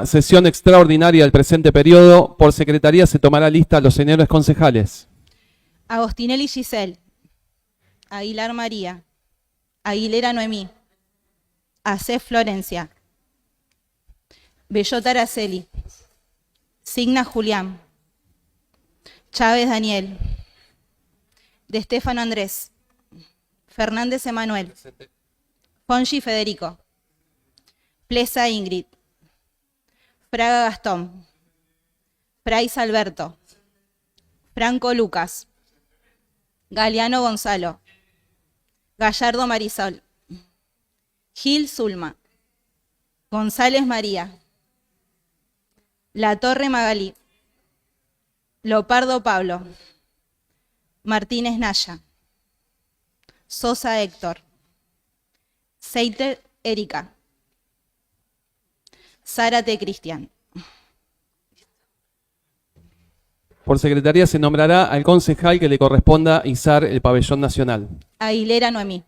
Sesión extraordinaria del presente periodo. Por secretaría se tomará lista a los señores concejales. Agostinelli Giselle, Aguilar María, Aguilera Noemí, Acef Florencia, Bellota Araceli, Signa Julián, Chávez Daniel, De Stefano Andrés, Fernández Emanuel, Fongi Federico, Plesa Ingrid, Fraga Gastón, Fraiz Alberto, Franco Lucas, Galeano Gonzalo, Gallardo Marisol, Gil Zulma, González María, La Torre Magalí, Lopardo Pablo, Martínez Naya, Sosa Héctor, Seiter Erika, Zárate Cristian. Por secretaría se nombrará al concejal que le corresponda izar el pabellón nacional. Aguilera Noemí.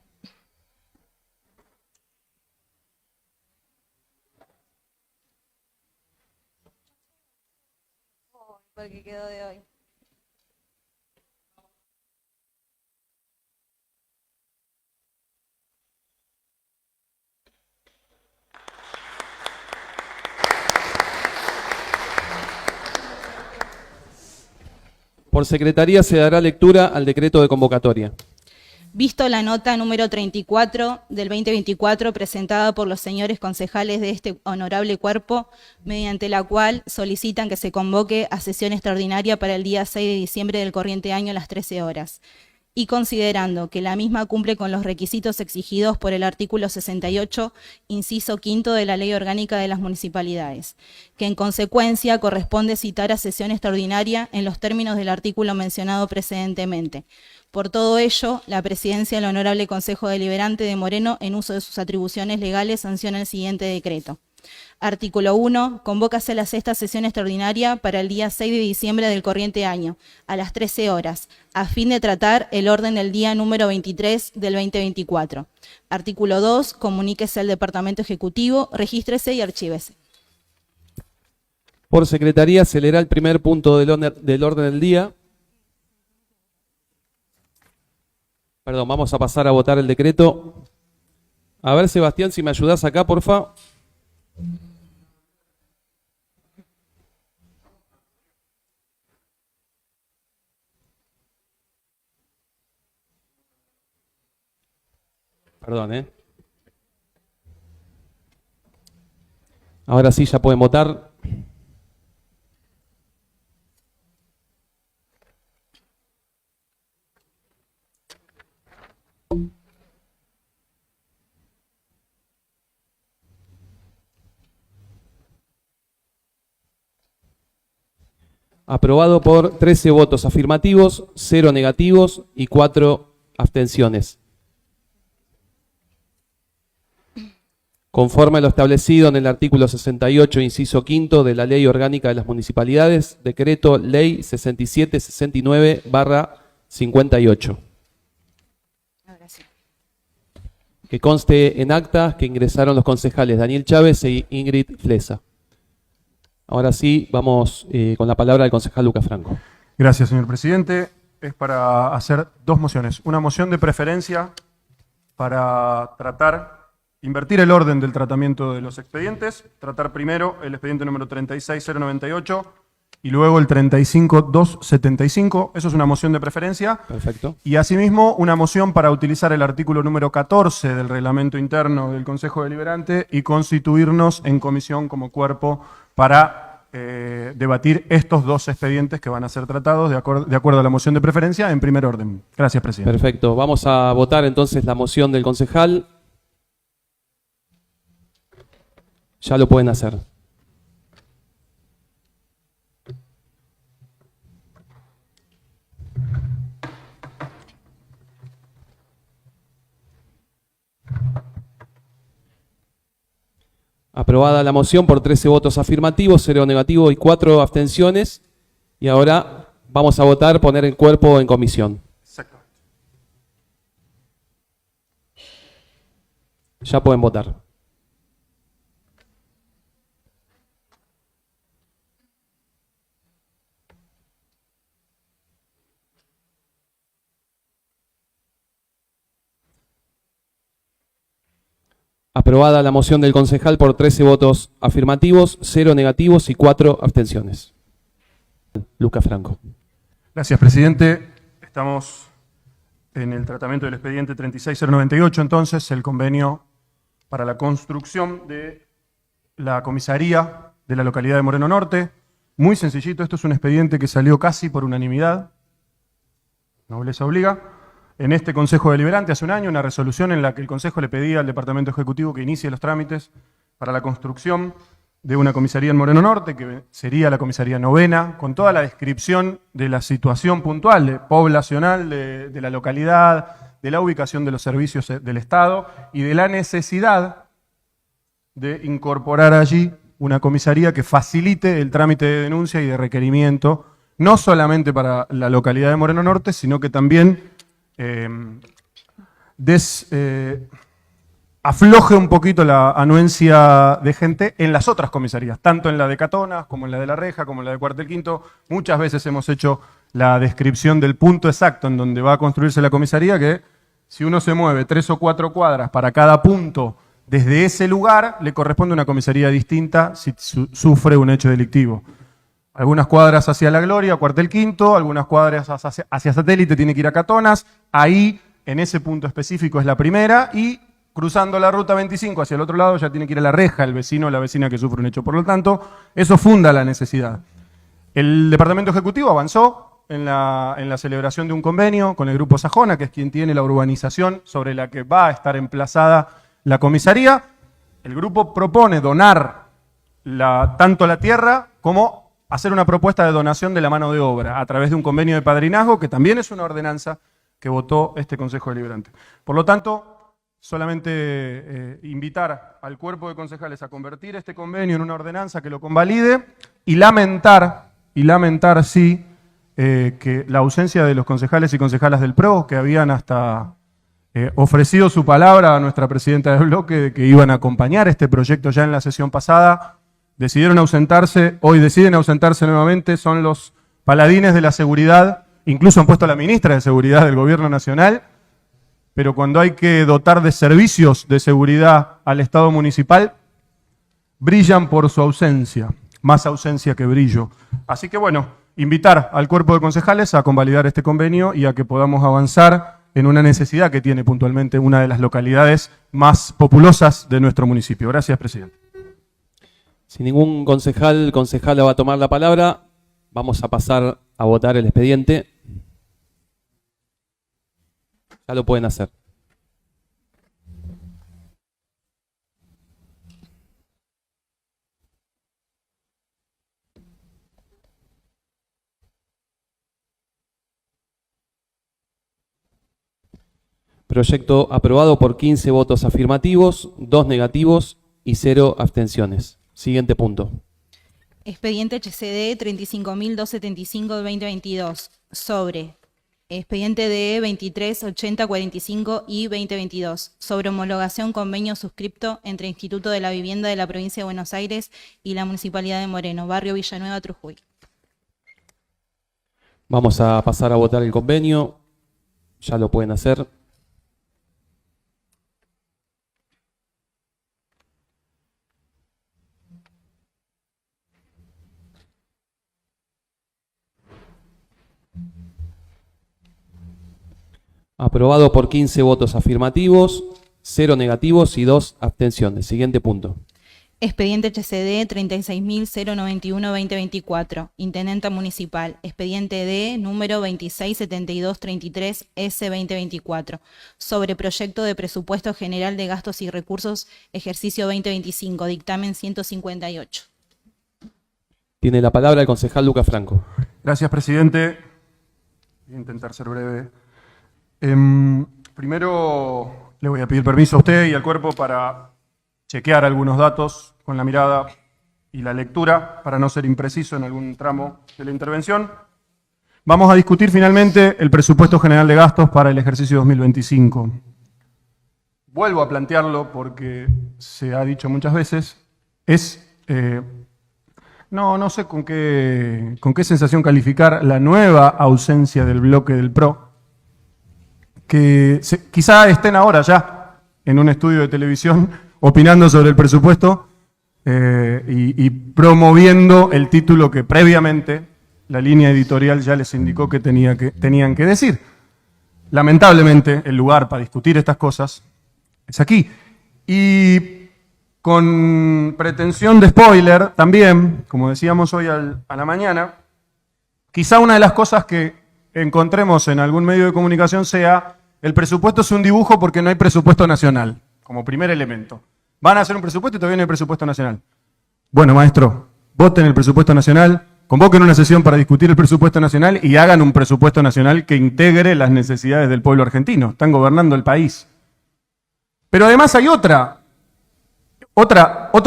Porque quedó de hoy. Por secretaría se dará lectura al decreto de convocatoria. Visto la nota número 34 del 2024 presentada por los señores concejales de este honorable cuerpo, mediante la cual solicitan que se convoque a sesión extraordinaria para el día 6 de diciembre del corriente año a las 13 horas. Y considerando que la misma cumple con los requisitos exigidos por el artículo 68, inciso quinto de la Ley Orgánica de las Municipalidades, que en consecuencia corresponde citar a sesión extraordinaria en los términos del artículo mencionado precedentemente. Por todo ello, la Presidencia del Honorable Consejo Deliberante de Moreno, en uso de sus atribuciones legales, sanciona el siguiente decreto. Artículo 1. Convócase la sexta sesión extraordinaria para el día 6 de diciembre del corriente año, a las 13 horas, a fin de tratar el orden del día número 23 del 2024. Artículo 2. Comuníquese al Departamento Ejecutivo, regístrese y archívese. Por secretaría se leerá el primer punto del orden del día. Perdón, vamos a pasar a votar el decreto. A ver, Sebastián, si me ayudás acá, porfa. Perdón, Ahora sí ya pueden votar. Aprobado por 13 votos afirmativos, 0 negativos y 4 abstenciones. Conforme a lo establecido en el artículo 68, inciso quinto de la Ley Orgánica de las Municipalidades, decreto Ley 6769/58. Ahora sí. Que conste en acta que ingresaron los concejales Daniel Chávez e Ingrid Flesa. Ahora sí, vamos con la palabra del concejal Lucas Franco. Gracias, señor presidente. Es para hacer dos mociones. Una moción de preferencia para invertir el orden del tratamiento de los expedientes. Tratar primero el expediente número 36098 y luego el 35275. Eso es una moción de preferencia. Perfecto. Y asimismo una moción para utilizar el artículo número 14 del reglamento interno del Consejo Deliberante y constituirnos en comisión como cuerpo para debatir estos dos expedientes que van a ser tratados de acuerdo a la moción de preferencia en primer orden. Gracias, presidente. Perfecto. Vamos a votar entonces la moción del concejal. Ya lo pueden hacer. Aprobada la moción por 13 votos afirmativos, 0 negativos y 4 abstenciones. Y ahora vamos a votar poner el cuerpo en comisión. Exactamente. Ya pueden votar. Aprobada la moción del concejal por 13 votos afirmativos, 0 negativos y 4 abstenciones. Luca Franco. Gracias, presidente. Estamos en el tratamiento del expediente 36098, entonces, el convenio para la construcción de la comisaría de la localidad de Moreno Norte. Muy sencillito, esto es un expediente que salió casi por unanimidad. Nobleza obliga. En este Consejo Deliberante hace un año, una resolución en la que el Consejo le pedía al Departamento Ejecutivo que inicie los trámites para la construcción de una comisaría en Moreno Norte, que sería la comisaría novena, con toda la descripción de la situación puntual, poblacional de la localidad, de la ubicación de los servicios del Estado y de la necesidad de incorporar allí una comisaría que facilite el trámite de denuncia y de requerimiento, no solamente para la localidad de Moreno Norte, sino que también afloje un poquito la anuencia de gente en las otras comisarías, tanto en la de Catonas, como en la de La Reja, como en la de Cuartel Quinto. Muchas veces hemos hecho la descripción del punto exacto en donde va a construirse la comisaría, que si uno se mueve 3 o 4 cuadras para cada punto desde ese lugar, le corresponde una comisaría distinta si sufre un hecho delictivo. Algunas cuadras hacia La Gloria, Cuartel Quinto, algunas cuadras hacia Satélite, tiene que ir a Catonas. Ahí, en ese punto específico, es la primera, y cruzando la ruta 25 hacia el otro lado ya tiene que ir a La Reja, el vecino o la vecina que sufre un hecho. Por lo tanto, eso funda la necesidad. El Departamento Ejecutivo avanzó en la celebración de un convenio con el Grupo Sajona, que es quien tiene la urbanización sobre la que va a estar emplazada la comisaría. El grupo propone donar tanto la tierra como hacer una propuesta de donación de la mano de obra a través de un convenio de padrinazgo, que también es una ordenanza que votó este Consejo Deliberante. Por lo tanto, solamente invitar al cuerpo de concejales a convertir este convenio en una ordenanza que lo convalide y lamentar sí, que la ausencia de los concejales y concejalas del PRO, que habían hasta ofrecido su palabra a nuestra presidenta del bloque de que iban a acompañar este proyecto ya en la sesión pasada, decidieron ausentarse, hoy deciden ausentarse nuevamente, son los paladines de la seguridad, incluso han puesto a la ministra de Seguridad del Gobierno Nacional, pero cuando hay que dotar de servicios de seguridad al Estado municipal, brillan por su ausencia, más ausencia que brillo. Así que bueno, invitar al cuerpo de concejales a convalidar este convenio y a que podamos avanzar en una necesidad que tiene puntualmente una de las localidades más populosas de nuestro municipio. Gracias, presidente. Si ningún concejala va a tomar la palabra, vamos a pasar a votar el expediente. Ya lo pueden hacer. Proyecto aprobado por 15 votos afirmativos, 2 negativos y 0 abstenciones. Siguiente punto. Expediente HCD 35.275 de 2022 sobre expediente DE 238045 y 2022 sobre homologación convenio suscripto entre Instituto de la Vivienda de la Provincia de Buenos Aires y la Municipalidad de Moreno, barrio Villanueva, Trujuy. Vamos a pasar a votar el convenio. Ya lo pueden hacer. Aprobado por 15 votos afirmativos, 0 negativos y 2 abstenciones. Siguiente punto. Expediente HCD 36.091-2024, Intendenta Municipal. Expediente D número 267233-S2024, sobre proyecto de presupuesto general de gastos y recursos, ejercicio 2025, dictamen 158. Tiene la palabra el concejal Luca Franco. Gracias, presidente. Voy a intentar ser breve. Primero le voy a pedir permiso a usted y al cuerpo para chequear algunos datos con la mirada y la lectura, para no ser impreciso en algún tramo de la intervención. Vamos a discutir finalmente el presupuesto general de gastos para el ejercicio 2025. Vuelvo a plantearlo porque se ha dicho muchas veces, no sé con qué sensación calificar la nueva ausencia del bloque del PRO, que quizá estén ahora ya en un estudio de televisión opinando sobre el presupuesto y promoviendo el título que previamente la línea editorial ya les indicó que tenían que decir. Lamentablemente, el lugar para discutir estas cosas es aquí. Y con pretensión de spoiler también, como decíamos hoy a la mañana, quizá una de las cosas que encontremos en algún medio de comunicación sea: el presupuesto es un dibujo porque no hay presupuesto nacional, como primer elemento. Van a hacer un presupuesto y todavía no hay presupuesto nacional. Bueno, maestro, voten el presupuesto nacional, convoquen una sesión para discutir el presupuesto nacional y hagan un presupuesto nacional que integre las necesidades del pueblo argentino. Están gobernando el país. Pero además hay otro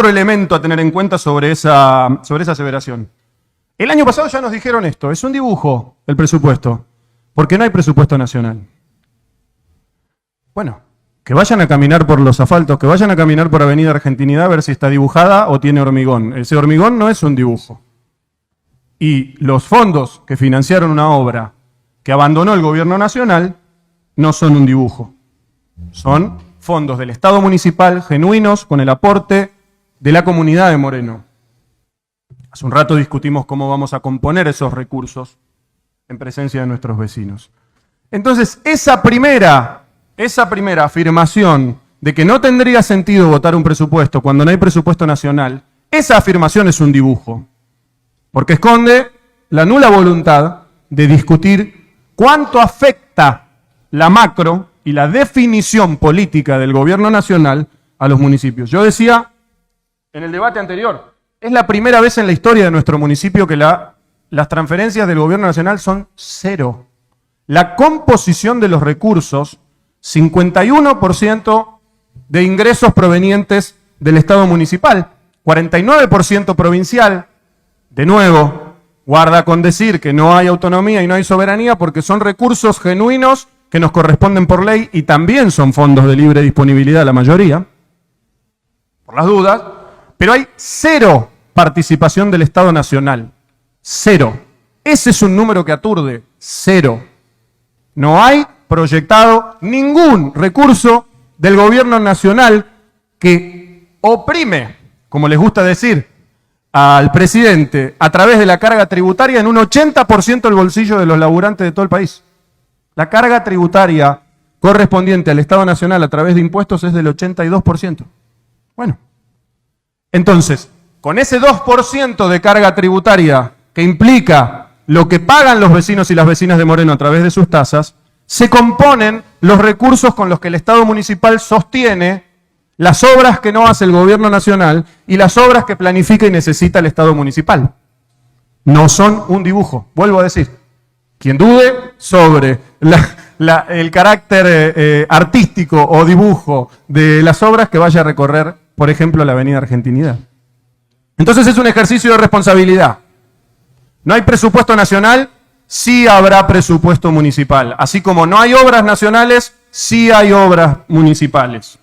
elemento a tener en cuenta sobre esa aseveración. El año pasado ya nos dijeron esto: es un dibujo el presupuesto, porque no hay presupuesto nacional. Bueno, que vayan a caminar por los asfaltos, que vayan a caminar por Avenida Argentinidad a ver si está dibujada o tiene hormigón. Ese hormigón no es un dibujo. Y los fondos que financiaron una obra que abandonó el gobierno nacional no son un dibujo. Son fondos del Estado municipal genuinos con el aporte de la comunidad de Moreno. Hace un rato discutimos cómo vamos a componer esos recursos en presencia de nuestros vecinos. Entonces, esa primera afirmación de que no tendría sentido votar un presupuesto cuando no hay presupuesto nacional, esa afirmación es un dibujo, porque esconde la nula voluntad de discutir cuánto afecta la macro y la definición política del gobierno nacional a los municipios. Yo decía en el debate anterior, es la primera vez en la historia de nuestro municipio que las transferencias del gobierno nacional son cero. La composición de los recursos, 51% de ingresos provenientes del Estado municipal, 49% provincial. De nuevo, guarda con decir que no hay autonomía y no hay soberanía porque son recursos genuinos que nos corresponden por ley y también son fondos de libre disponibilidad la mayoría, por las dudas, pero hay cero participación del Estado nacional. Cero. Ese es un número que aturde. Cero. No hay proyectado ningún recurso del gobierno nacional que oprime, como les gusta decir, al presidente a través de la carga tributaria en un 80% el bolsillo de los laburantes de todo el país. La carga tributaria correspondiente al Estado nacional a través de impuestos es del 82%. Bueno, entonces, con ese 2% de carga tributaria que implica lo que pagan los vecinos y las vecinas de Moreno a través de sus tasas, se componen los recursos con los que el Estado municipal sostiene las obras que no hace el gobierno nacional y las obras que planifica y necesita el Estado municipal. No son un dibujo, vuelvo a decir. Quien dude sobre el carácter artístico o dibujo de las obras, que vaya a recorrer, por ejemplo, la Avenida Argentinidad. Entonces es un ejercicio de responsabilidad. No hay presupuesto nacional, sí habrá presupuesto municipal. Así como no hay obras nacionales, sí hay obras municipales.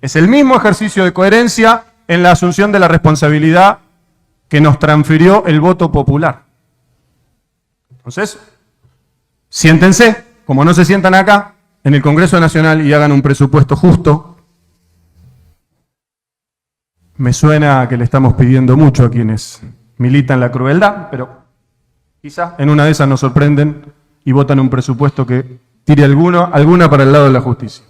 Es el mismo ejercicio de coherencia en la asunción de la responsabilidad que nos transfirió el voto popular. Entonces, siéntense, como no se sientan acá, en el Congreso Nacional y hagan un presupuesto justo. Me suena a que le estamos pidiendo mucho a quienes militan la crueldad, pero quizás en una de esas nos sorprenden y votan un presupuesto que tire alguna para el lado de la justicia.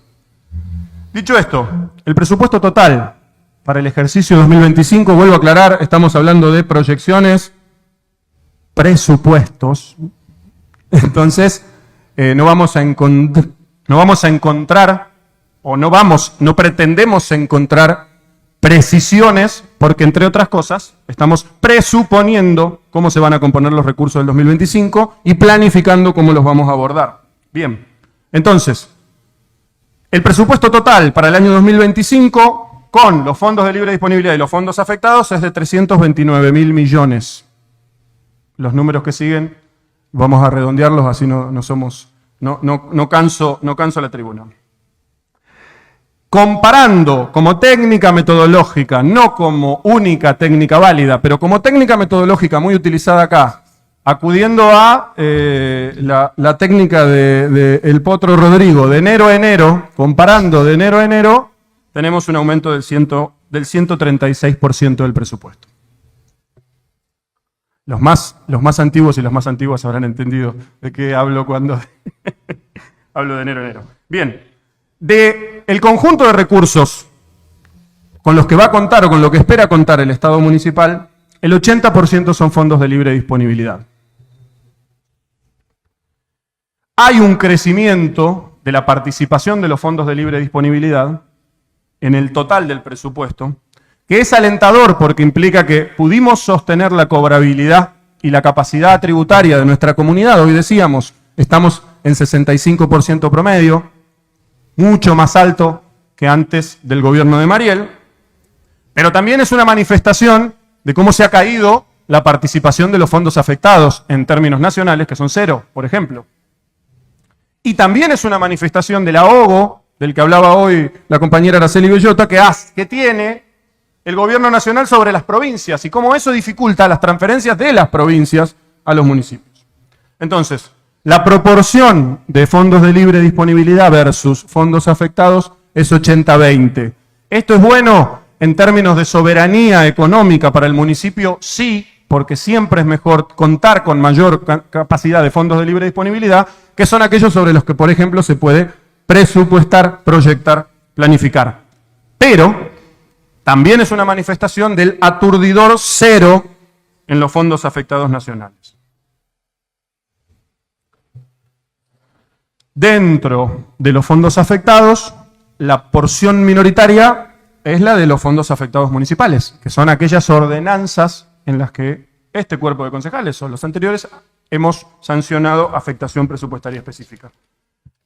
Dicho esto, el presupuesto total para el ejercicio 2025, vuelvo a aclarar, estamos hablando de proyecciones, presupuestos. Entonces, no pretendemos encontrar precisiones, porque entre otras cosas, estamos presuponiendo cómo se van a componer los recursos del 2025 y planificando cómo los vamos a abordar. Bien, entonces, el presupuesto total para el año 2025, con los fondos de libre disponibilidad y los fondos afectados, es de 329.000 millones. Los números que siguen, vamos a redondearlos, así no canso la tribuna. Comparando como técnica metodológica, no como única técnica válida, pero como técnica metodológica muy utilizada acá, acudiendo a la técnica de El Potro Rodrigo, de enero a enero, comparando de enero a enero, tenemos un aumento del 136% del presupuesto. Los más antiguos y las más antiguas habrán entendido de qué hablo cuando hablo de enero a enero. Bien, del conjunto de recursos con los que va a contar o con lo que espera contar el Estado municipal, el 80% son fondos de libre disponibilidad. Hay un crecimiento de la participación de los fondos de libre disponibilidad en el total del presupuesto, que es alentador porque implica que pudimos sostener la cobrabilidad y la capacidad tributaria de nuestra comunidad. Hoy decíamos, estamos en 65% promedio, mucho más alto que antes del gobierno de Mariel, pero también es una manifestación de cómo se ha caído la participación de los fondos afectados en términos nacionales, que son 0, por ejemplo. Y también es una manifestación del ahogo, del que hablaba hoy la compañera Araceli Bellota, que tiene el gobierno nacional sobre las provincias y cómo eso dificulta las transferencias de las provincias a los municipios. Entonces, la proporción de fondos de libre disponibilidad versus fondos afectados es 80-20. ¿Esto es bueno en términos de soberanía económica para el municipio? Sí, porque siempre es mejor contar con mayor capacidad de fondos de libre disponibilidad, que son aquellos sobre los que, por ejemplo, se puede presupuestar, proyectar, planificar. Pero también es una manifestación del aturdidor 0 en los fondos afectados nacionales. Dentro de los fondos afectados, la porción minoritaria es la de los fondos afectados municipales, que son aquellas ordenanzas en las que este cuerpo de concejales o los anteriores hemos sancionado afectación presupuestaria específica.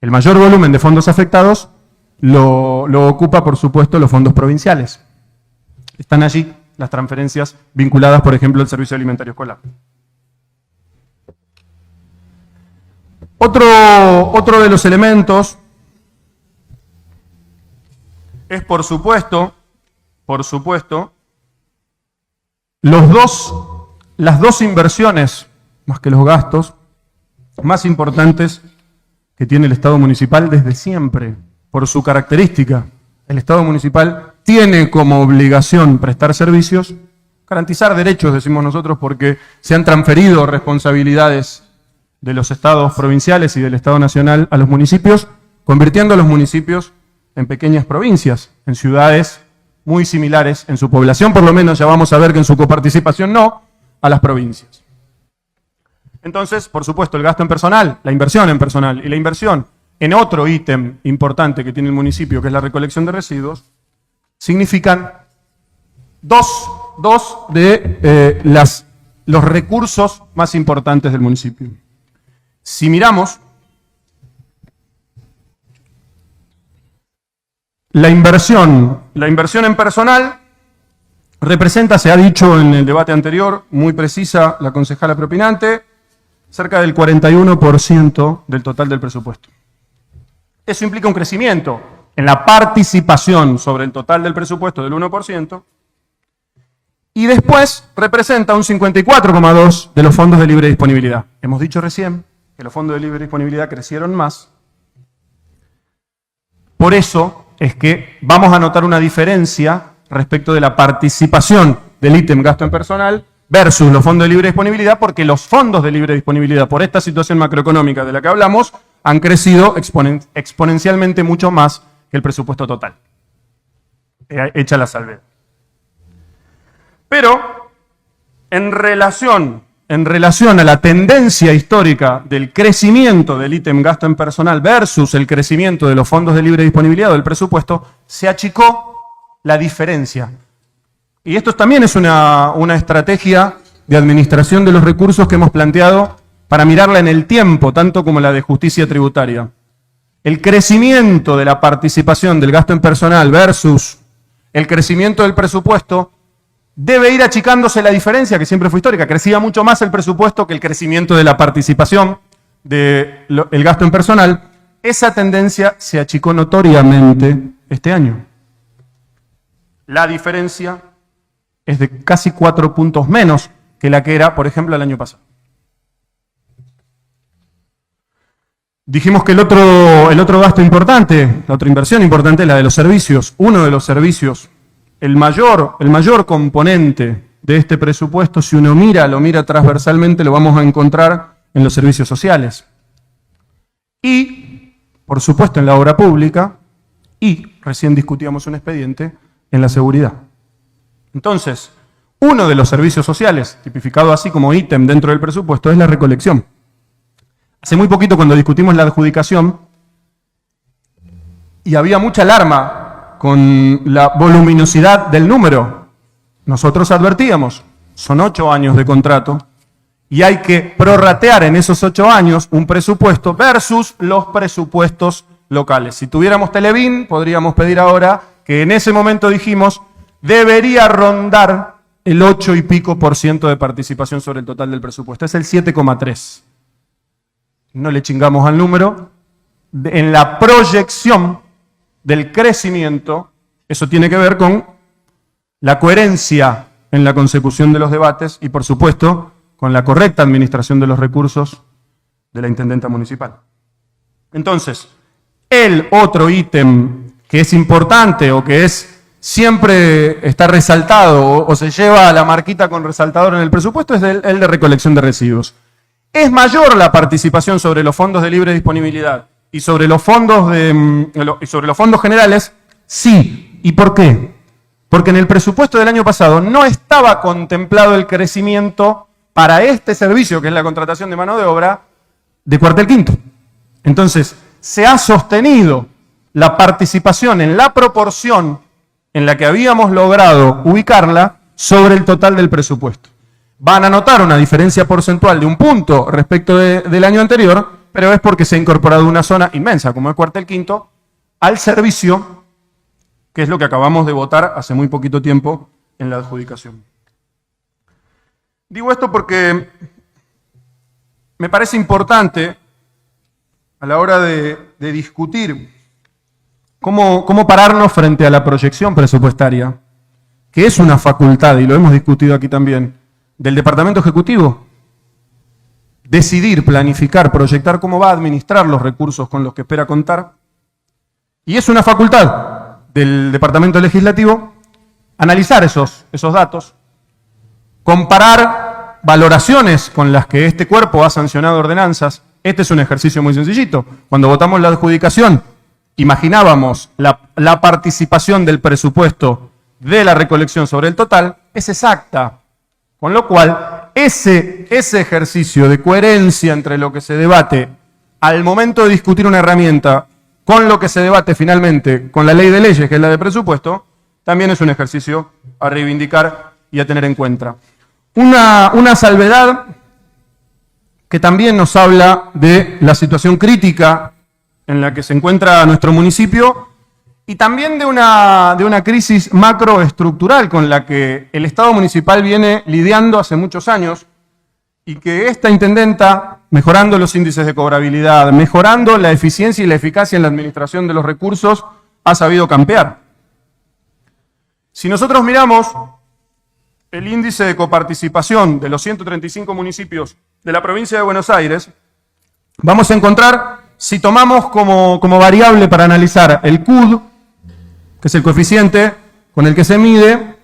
El mayor volumen de fondos afectados lo ocupa, por supuesto, los fondos provinciales. Están allí las transferencias vinculadas, por ejemplo, al servicio alimentario escolar. Otro de los elementos es, por supuesto, las dos inversiones, más que los gastos, más importantes que tiene el Estado municipal desde siempre, por su característica. El Estado municipal tiene como obligación prestar servicios, garantizar derechos, decimos nosotros, porque se han transferido responsabilidades de los estados provinciales y del Estado nacional a los municipios, convirtiendo a los municipios en pequeñas provincias, en ciudades muy similares, en su población por lo menos, ya vamos a ver que en su coparticipación no, a las provincias. Entonces, por supuesto, el gasto en personal, la inversión en personal y la inversión en otro ítem importante que tiene el municipio, que es la recolección de residuos, significan dos de los recursos más importantes del municipio. Si miramos, la inversión en personal representa, se ha dicho en el debate anterior, muy precisa la concejala propinante, cerca del 41% del total del presupuesto. Eso implica un crecimiento en la participación sobre el total del presupuesto del 1%, y después representa un 54,2% de los fondos de libre disponibilidad. Hemos dicho recién que los fondos de libre disponibilidad crecieron más. Por eso es que vamos a notar una diferencia respecto de la participación del ítem gasto en personal versus los fondos de libre disponibilidad, porque los fondos de libre disponibilidad, por esta situación macroeconómica de la que hablamos, han crecido exponencialmente mucho más que el presupuesto total. Hecha la salvedad. Pero, en relación a la tendencia histórica del crecimiento del ítem gasto en personal versus el crecimiento de los fondos de libre disponibilidad del presupuesto, se achicó la diferencia. Y esto también es una estrategia de administración de los recursos que hemos planteado para mirarla en el tiempo, tanto como la de justicia tributaria. El crecimiento de la participación del gasto en personal versus el crecimiento del presupuesto debe ir achicándose la diferencia, que siempre fue histórica. Crecía mucho más el presupuesto que el crecimiento de la participación del gasto en personal. Esa tendencia se achicó notoriamente este año. La diferencia es de casi 4 puntos menos que la que era, por ejemplo, el año pasado. Dijimos que el otro gasto importante, la otra inversión importante es la de los servicios. Uno de los servicios, el mayor componente de este presupuesto, si uno lo mira transversalmente, lo vamos a encontrar en los servicios sociales. Y, por supuesto, en la obra pública, y recién discutíamos un expediente, en la seguridad. Entonces, uno de los servicios sociales, tipificado así como ítem dentro del presupuesto, es la recolección. Hace muy poquito, cuando discutimos la adjudicación, y había mucha alarma con la voluminosidad del número, nosotros advertíamos, son 8 años de contrato, y hay que prorratear en esos 8 años un presupuesto versus los presupuestos locales. Si tuviéramos Televín, podríamos pedir ahora que en ese momento dijimos, debería rondar el 8 y pico % de participación sobre el total del presupuesto. Es el 7,3. No le chingamos al número. En la proyección del crecimiento, eso tiene que ver con la coherencia en la consecución de los debates y, por supuesto, con la correcta administración de los recursos de la intendenta municipal. Entonces, el otro ítem que es importante o que siempre está resaltado o se lleva la marquita con resaltador en el presupuesto es el de recolección de residuos. ¿Es mayor la participación sobre los fondos de libre disponibilidad y sobre los fondos generales? Sí. ¿Y por qué? Porque en el presupuesto del año pasado no estaba contemplado el crecimiento para este servicio, que es la contratación de mano de obra, de Cuartel Quinto. Entonces, se ha sostenido la participación en la proporción en la que habíamos logrado ubicarla sobre el total del presupuesto. Van a notar una diferencia porcentual de 1 punto respecto del año anterior, pero es porque se ha incorporado una zona inmensa, como es Cuartel Quinto, al servicio, que es lo que acabamos de votar hace muy poquito tiempo en la adjudicación. Digo esto porque me parece importante a la hora de discutir cómo pararnos frente a la proyección presupuestaria, que es una facultad, y lo hemos discutido aquí también, del Departamento Ejecutivo. Decidir, planificar, proyectar cómo va a administrar los recursos con los que espera contar. Y es una facultad del Departamento Legislativo analizar esos datos, comparar valoraciones con las que este cuerpo ha sancionado ordenanzas. Este es un ejercicio muy sencillito. Cuando votamos la adjudicación, imaginábamos la participación del presupuesto de la recolección sobre el total, es exacta. Con lo cual, ese ejercicio de coherencia entre lo que se debate al momento de discutir una herramienta con lo que se debate finalmente con la ley de leyes, que es la de presupuesto, también es un ejercicio a reivindicar y a tener en cuenta. Una salvedad que también nos habla de la situación crítica en la que se encuentra nuestro municipio y también de una crisis macroestructural con la que el Estado municipal viene lidiando hace muchos años y que esta intendenta, mejorando los índices de cobrabilidad, mejorando la eficiencia y la eficacia en la administración de los recursos, ha sabido campear. Si nosotros miramos el índice de coparticipación de los 135 municipios de la provincia de Buenos Aires, vamos a encontrar, si tomamos como variable para analizar el CUD, que es el coeficiente con el que se mide,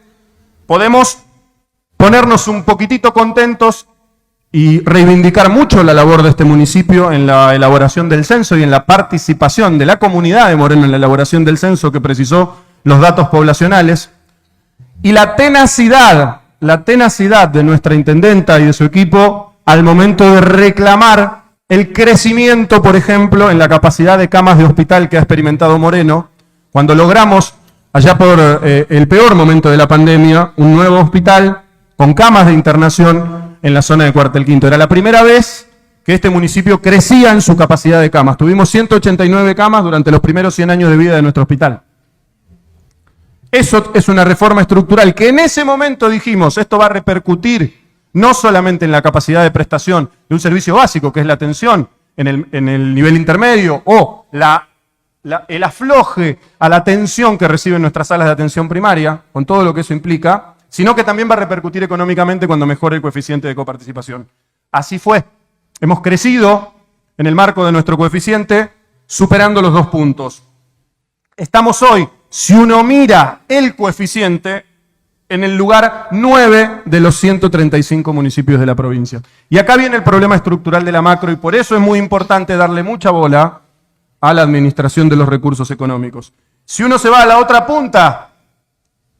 podemos ponernos un poquitito contentos y reivindicar mucho la labor de este municipio en la elaboración del censo y en la participación de la comunidad de Moreno en la elaboración del censo que precisó los datos poblacionales. Y la tenacidad de nuestra intendenta y de su equipo al momento de reclamar el crecimiento, por ejemplo, en la capacidad de camas de hospital que ha experimentado Moreno, cuando logramos, allá por el peor momento de la pandemia, un nuevo hospital con camas de internación en la zona de Cuartel Quinto. Era la primera vez que este municipio crecía en su capacidad de camas. Tuvimos 189 camas durante los primeros 100 años de vida de nuestro hospital. Eso es una reforma estructural que en ese momento dijimos, esto va a repercutir no solamente en la capacidad de prestación de un servicio básico, que es la atención en el nivel intermedio, o el afloje a la atención que reciben nuestras salas de atención primaria, con todo lo que eso implica, sino que también va a repercutir económicamente cuando mejore el coeficiente de coparticipación. Así fue. Hemos crecido en el marco de nuestro coeficiente, superando los 2 puntos. Estamos hoy, si uno mira el coeficiente, en el lugar 9 de los 135 municipios de la provincia. Y acá viene el problema estructural de la macro, y por eso es muy importante darle mucha bola a la administración de los recursos económicos. Si uno se va a la otra punta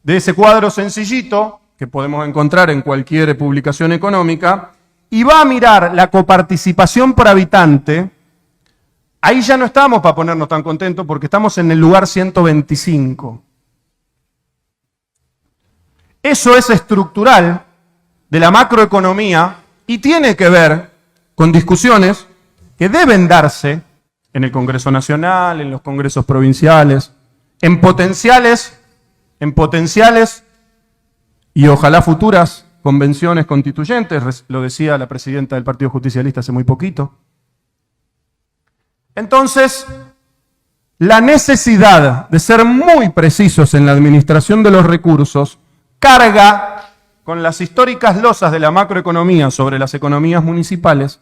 de ese cuadro sencillito, que podemos encontrar en cualquier publicación económica, y va a mirar la coparticipación por habitante, ahí ya no estamos para ponernos tan contentos porque estamos en el lugar 125. Eso es estructural de la macroeconomía y tiene que ver con discusiones que deben darse en el Congreso Nacional, en los congresos provinciales, en potenciales y ojalá futuras convenciones constituyentes, lo decía la presidenta del Partido Justicialista hace muy poquito. Entonces, la necesidad de ser muy precisos en la administración de los recursos carga con las históricas losas de la macroeconomía sobre las economías municipales,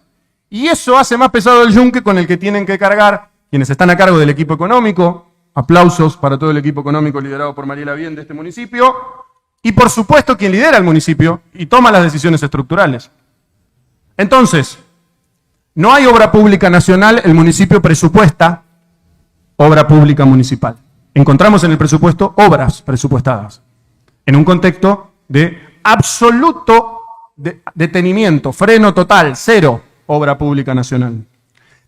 y eso hace más pesado el yunque con el que tienen que cargar quienes están a cargo del equipo económico. Aplausos para todo el equipo económico liderado por Mariela Bien de este municipio, y por supuesto quien lidera el municipio y toma las decisiones estructurales. Entonces, no hay obra pública nacional, el municipio presupuesta obra pública municipal. Encontramos en el presupuesto obras presupuestadas, en un contexto de absoluto detenimiento, freno total, cero obra pública nacional.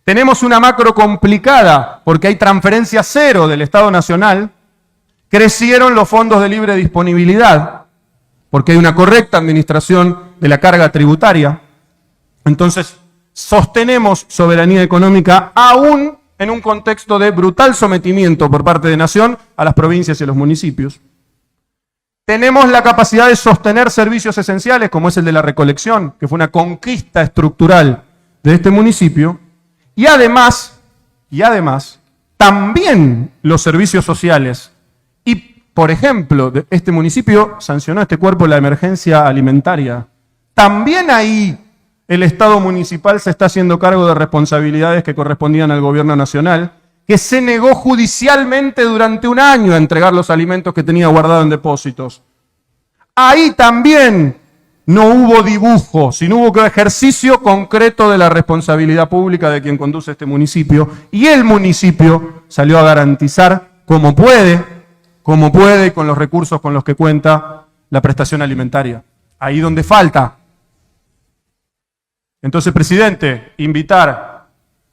Tenemos una macro complicada porque hay transferencia cero del Estado Nacional, crecieron los fondos de libre disponibilidad porque hay una correcta administración de la carga tributaria. Entonces, sostenemos soberanía económica aún en un contexto de brutal sometimiento por parte de Nación a las provincias y a los municipios. Tenemos la capacidad de sostener servicios esenciales, como es el de la recolección, que fue una conquista estructural de este municipio, y además, también los servicios sociales. Y, por ejemplo, este municipio sancionó este cuerpo la emergencia alimentaria. También ahí el Estado municipal se está haciendo cargo de responsabilidades que correspondían al gobierno nacional, que se negó judicialmente durante un año a entregar los alimentos que tenía guardado en depósitos. Ahí también no hubo dibujo, sino hubo ejercicio concreto de la responsabilidad pública de quien conduce este municipio, y el municipio salió a garantizar como puede, con los recursos con los que cuenta, la prestación alimentaria. Ahí donde falta. Entonces, presidente, invitar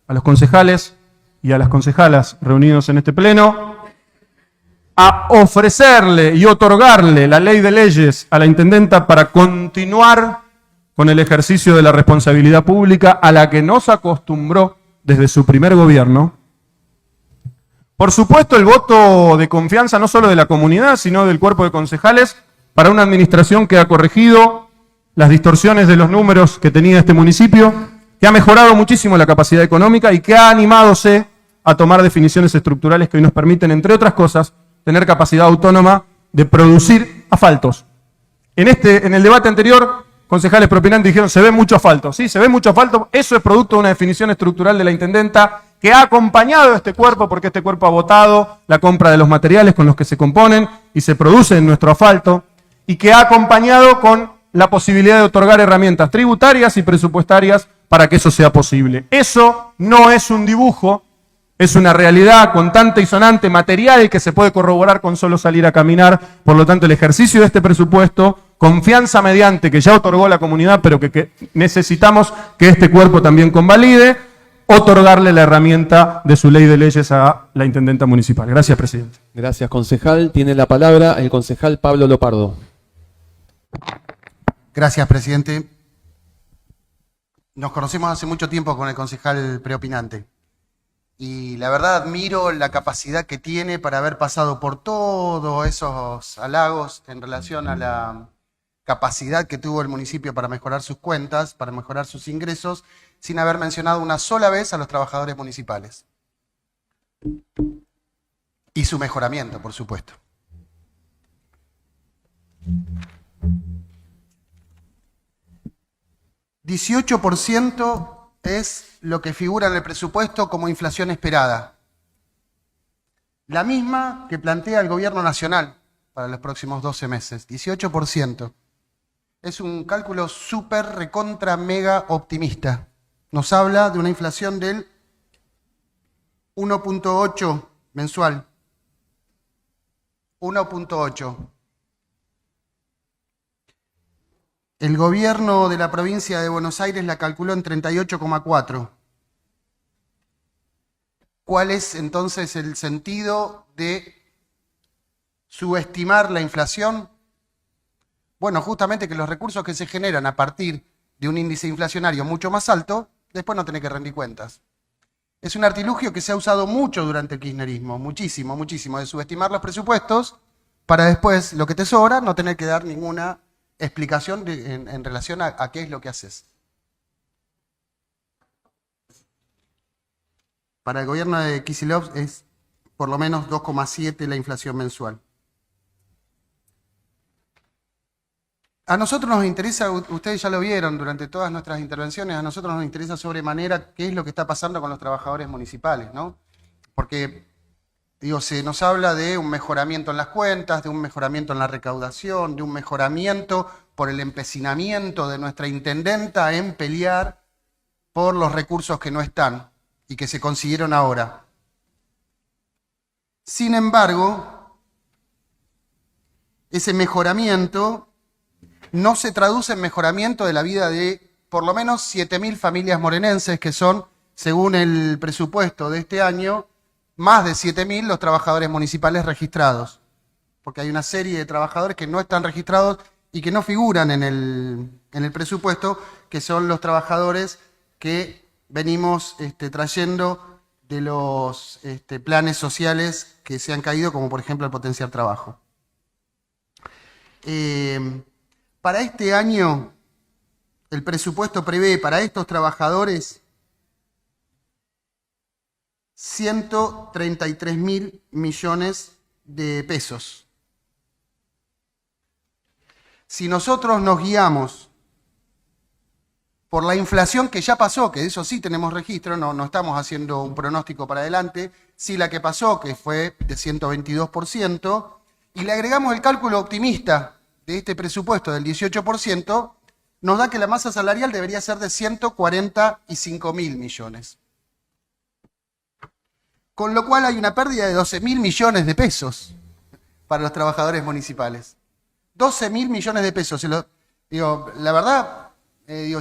a los concejales y a las concejalas reunidos en este pleno a ofrecerle y otorgarle la ley de leyes a la intendenta para continuar con el ejercicio de la responsabilidad pública a la que nos acostumbró desde su primer gobierno. Por supuesto, el voto de confianza no solo de la comunidad, sino del cuerpo de concejales para una administración que ha corregido las distorsiones de los números que tenía este municipio, que ha mejorado muchísimo la capacidad económica y que ha animadose a tomar definiciones estructurales que hoy nos permiten, entre otras cosas, tener capacidad autónoma de producir asfaltos. En el debate anterior, concejales propinantes dijeron, se ve mucho asfalto. Sí, se ve mucho asfalto, eso es producto de una definición estructural de la intendenta que ha acompañado a este cuerpo, porque este cuerpo ha votado la compra de los materiales con los que se componen y se produce en nuestro asfalto, y que ha acompañado con la posibilidad de otorgar herramientas tributarias y presupuestarias para que eso sea posible. Eso no es un dibujo, es una realidad contante y sonante, material, que se puede corroborar con solo salir a caminar. Por lo tanto, el ejercicio de este presupuesto, confianza mediante que ya otorgó la comunidad, pero que necesitamos que este cuerpo también convalide, otorgarle la herramienta de su ley de leyes a la intendenta municipal. Gracias, presidente. Gracias, concejal. Tiene la palabra el concejal Pablo Lopardo. Gracias, presidente. Nos conocemos hace mucho tiempo con el concejal preopinante. Y la verdad admiro la capacidad que tiene para haber pasado por todos esos halagos en relación a la capacidad que tuvo el municipio para mejorar sus cuentas, para mejorar sus ingresos, sin haber mencionado una sola vez a los trabajadores municipales. Y su mejoramiento, por supuesto. $18% es lo que figura en el presupuesto como inflación esperada. La misma que plantea el gobierno nacional para los próximos 12 meses, 18%. Es un cálculo súper, recontra, mega optimista. Nos habla de una inflación del 1.8 mensual. 1.8. El gobierno de la provincia de Buenos Aires la calculó en 38,4. ¿Cuál es entonces el sentido de subestimar la inflación? Bueno, justamente que los recursos que se generan a partir de un índice inflacionario mucho más alto, después no tenés que rendir cuentas. Es un artilugio que se ha usado mucho durante el kirchnerismo, muchísimo, muchísimo, de subestimar los presupuestos para después, lo que te sobra, no tener que dar ninguna explicación en relación a qué es lo que haces. Para el gobierno de Kicillof es por lo menos 2,7 la inflación mensual. A nosotros nos interesa, ustedes ya lo vieron durante todas nuestras intervenciones, a nosotros nos interesa sobremanera qué es lo que está pasando con los trabajadores municipales, ¿no? Porque, digo, se nos habla de un mejoramiento en las cuentas, de un mejoramiento en la recaudación, de un mejoramiento por el empecinamiento de nuestra intendenta en pelear por los recursos que no están y que se consiguieron ahora. Sin embargo, ese mejoramiento no se traduce en mejoramiento de la vida de por lo menos 7.000 familias morenenses, que son, según el presupuesto de este año, más de 7.000 los trabajadores municipales registrados. Porque hay una serie de trabajadores que no están registrados y que no figuran en el presupuesto, que son los trabajadores que venimos trayendo de los planes sociales que se han caído, como por ejemplo el Potenciar Trabajo. Para este año, el presupuesto prevé para estos trabajadores 133.000 millones de pesos. Si nosotros nos guiamos por la inflación que ya pasó, que de eso sí tenemos registro, no estamos haciendo un pronóstico para adelante, sí la que pasó, que fue de 122%, y le agregamos el cálculo optimista de este presupuesto del 18%, nos da que la masa salarial debería ser de 145.000 millones. Con lo cual hay una pérdida de 12.000 millones de pesos para los trabajadores municipales. 12.000 millones de pesos. La verdad,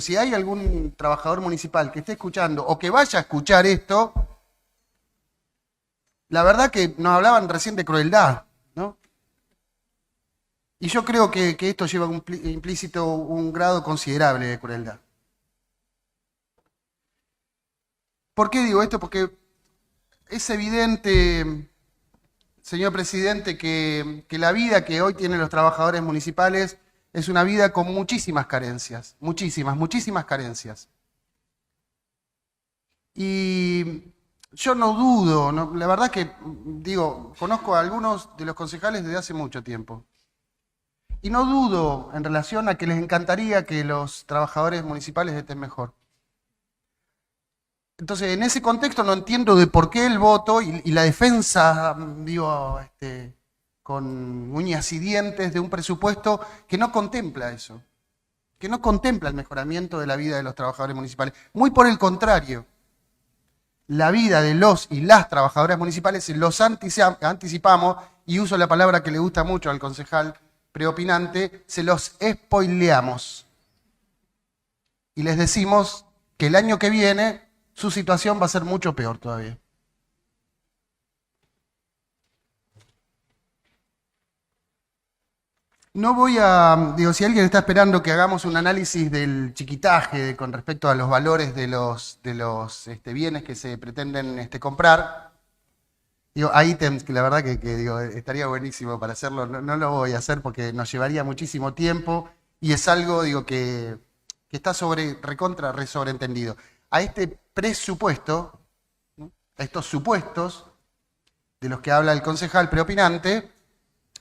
si hay algún trabajador municipal que esté escuchando o que vaya a escuchar esto, la verdad que nos hablaban recién de crueldad, ¿no? Y yo creo que esto lleva implícito un grado considerable de crueldad. ¿Por qué digo esto? Porque es evidente, señor presidente, que la vida que hoy tienen los trabajadores municipales es una vida con muchísimas carencias, muchísimas carencias. Y yo no dudo, la verdad que, conozco a algunos de los concejales desde hace mucho tiempo. Y no dudo en relación a que les encantaría que los trabajadores municipales estén mejor. Entonces, en ese contexto no entiendo de por qué el voto y la defensa, con uñas y dientes de un presupuesto que no contempla eso, que no contempla el mejoramiento de la vida de los trabajadores municipales. Muy por el contrario, la vida de los y las trabajadoras municipales los anticipamos, y uso la palabra que le gusta mucho al concejal preopinante, se los spoileamos. Y les decimos que el año que viene su situación va a ser mucho peor todavía. No voy a, si alguien está esperando que hagamos un análisis del chiquitaje con respecto a los valores de los bienes que se pretenden comprar, hay ítems que la verdad que estaría buenísimo para hacerlo, no lo voy a hacer porque nos llevaría muchísimo tiempo y es algo que está sobreentendido. A este presupuesto, ¿no?, a estos supuestos de los que habla el concejal preopinante,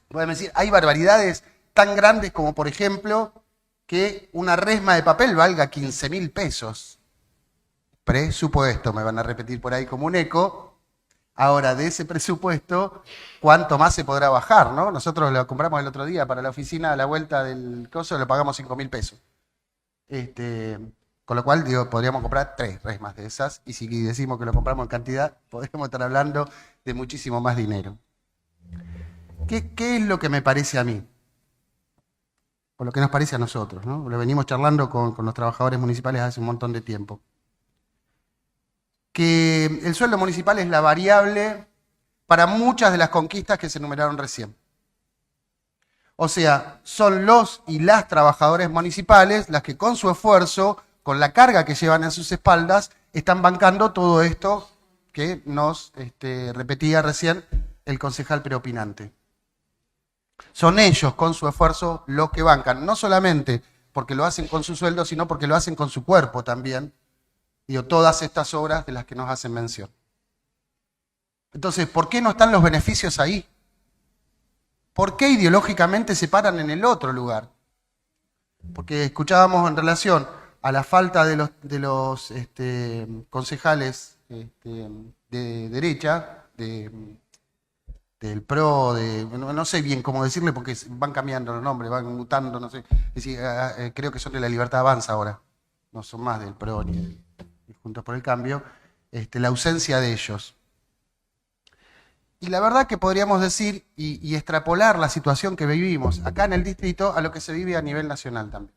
voy a decir, hay barbaridades tan grandes como, por ejemplo, que una resma de papel valga 15.000 pesos. presupuesto, me van a repetir por ahí como un eco. Ahora, de ese presupuesto, ¿cuánto más se podrá bajar, no? Nosotros lo compramos el otro día para la oficina a la vuelta del coso, le pagamos 5.000 pesos. Con lo cual, digo, podríamos comprar 3 resmas de esas, y si decimos que lo compramos en cantidad, podríamos estar hablando de muchísimo más dinero. ¿Qué es lo que me parece a mí? O lo que nos parece a nosotros, ¿no? Lo venimos charlando con los trabajadores municipales hace un montón de tiempo. Que el sueldo municipal es la variable para muchas de las conquistas que se enumeraron recién. O sea, son los y las trabajadores municipales las que con su esfuerzo, con la carga que llevan en sus espaldas, están bancando todo esto que nos repetía recién el concejal preopinante. Son ellos con su esfuerzo los que bancan, no solamente porque lo hacen con su sueldo, sino porque lo hacen con su cuerpo también. Digo, todas estas obras de las que nos hacen mención. Entonces, ¿por qué no están los beneficios ahí? ¿Por qué ideológicamente se paran en el otro lugar? Porque escuchábamos en relación a la falta de los concejales de derecha, del PRO, no sé bien cómo decirle porque van cambiando los nombres, van mutando, no sé. Es decir, creo que son de la Libertad Avanza ahora, no son más del PRO ni de Juntos por el Cambio, la ausencia de ellos. Y la verdad que podríamos decir y extrapolar la situación que vivimos acá en el distrito a lo que se vive a nivel nacional también.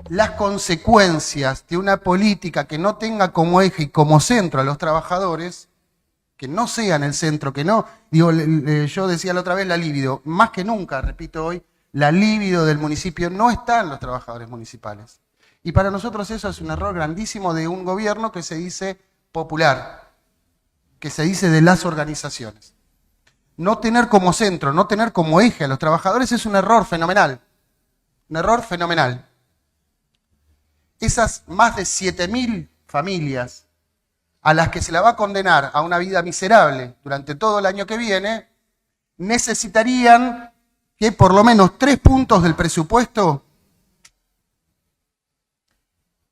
Las consecuencias de una política que no tenga como eje y como centro a los trabajadores, que no sean el centro, que no, digo, yo decía la otra vez la libido, más que nunca, repito hoy, la libido del municipio no está en los trabajadores municipales. Y para nosotros eso es un error grandísimo de un gobierno que se dice popular, que se dice de las organizaciones. No tener como centro, no tener como eje a los trabajadores es un error fenomenal. Un error fenomenal. Esas más de 7.000 familias a las que se la va a condenar a una vida miserable durante todo el año que viene, necesitarían que por lo menos 3 puntos del presupuesto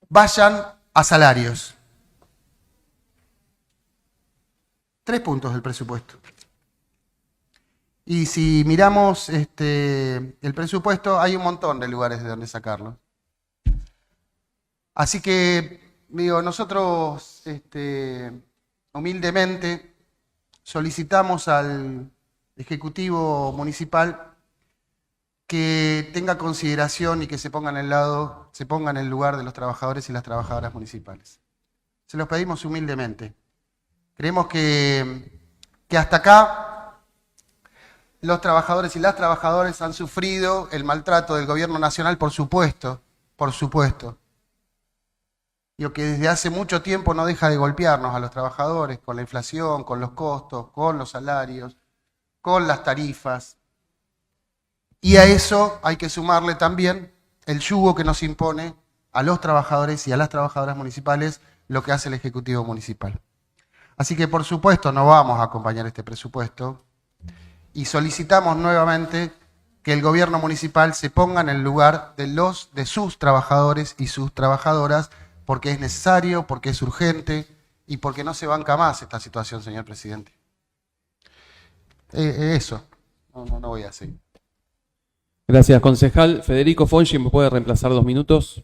vayan a salarios. 3 puntos del presupuesto. Y si miramos el presupuesto, hay un montón de lugares de donde sacarlo. Así que, digo, nosotros humildemente solicitamos al Ejecutivo Municipal que tenga consideración y que se ponga en el lugar de los trabajadores y las trabajadoras municipales. Se los pedimos humildemente. Creemos que hasta acá los trabajadores y las trabajadoras han sufrido el maltrato del gobierno nacional, por supuesto. Digo que desde hace mucho tiempo no deja de golpearnos a los trabajadores con la inflación, con los costos, con los salarios, con las tarifas. Y a eso hay que sumarle también el yugo que nos impone a los trabajadores y a las trabajadoras municipales lo que hace el Ejecutivo Municipal. Así que, por supuesto, no vamos a acompañar este presupuesto y solicitamos nuevamente que el gobierno municipal se ponga en el lugar de sus trabajadores y sus trabajadoras, porque es necesario, porque es urgente y porque no se banca más esta situación, señor presidente. Eso, no voy a seguir. Gracias, concejal. Federico Fonchi, ¿me puede reemplazar 2 minutos?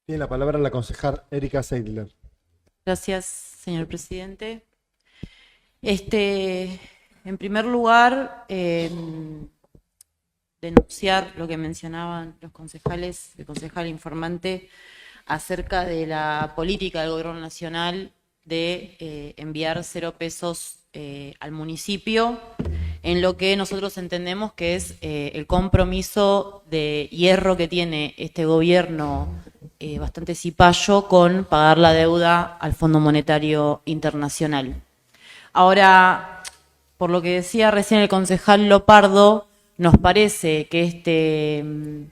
Tiene la palabra la concejal Erika Seidler. Gracias, señor presidente. En primer lugar, denunciar lo que mencionaban los concejales, el concejal informante, acerca de la política del gobierno nacional de enviar 0 pesos al municipio, en lo que nosotros entendemos que es el compromiso de hierro que tiene este gobierno bastante cipayo con pagar la deuda al Fondo Monetario Internacional. Ahora, por lo que decía recién el concejal Lopardo, nos parece que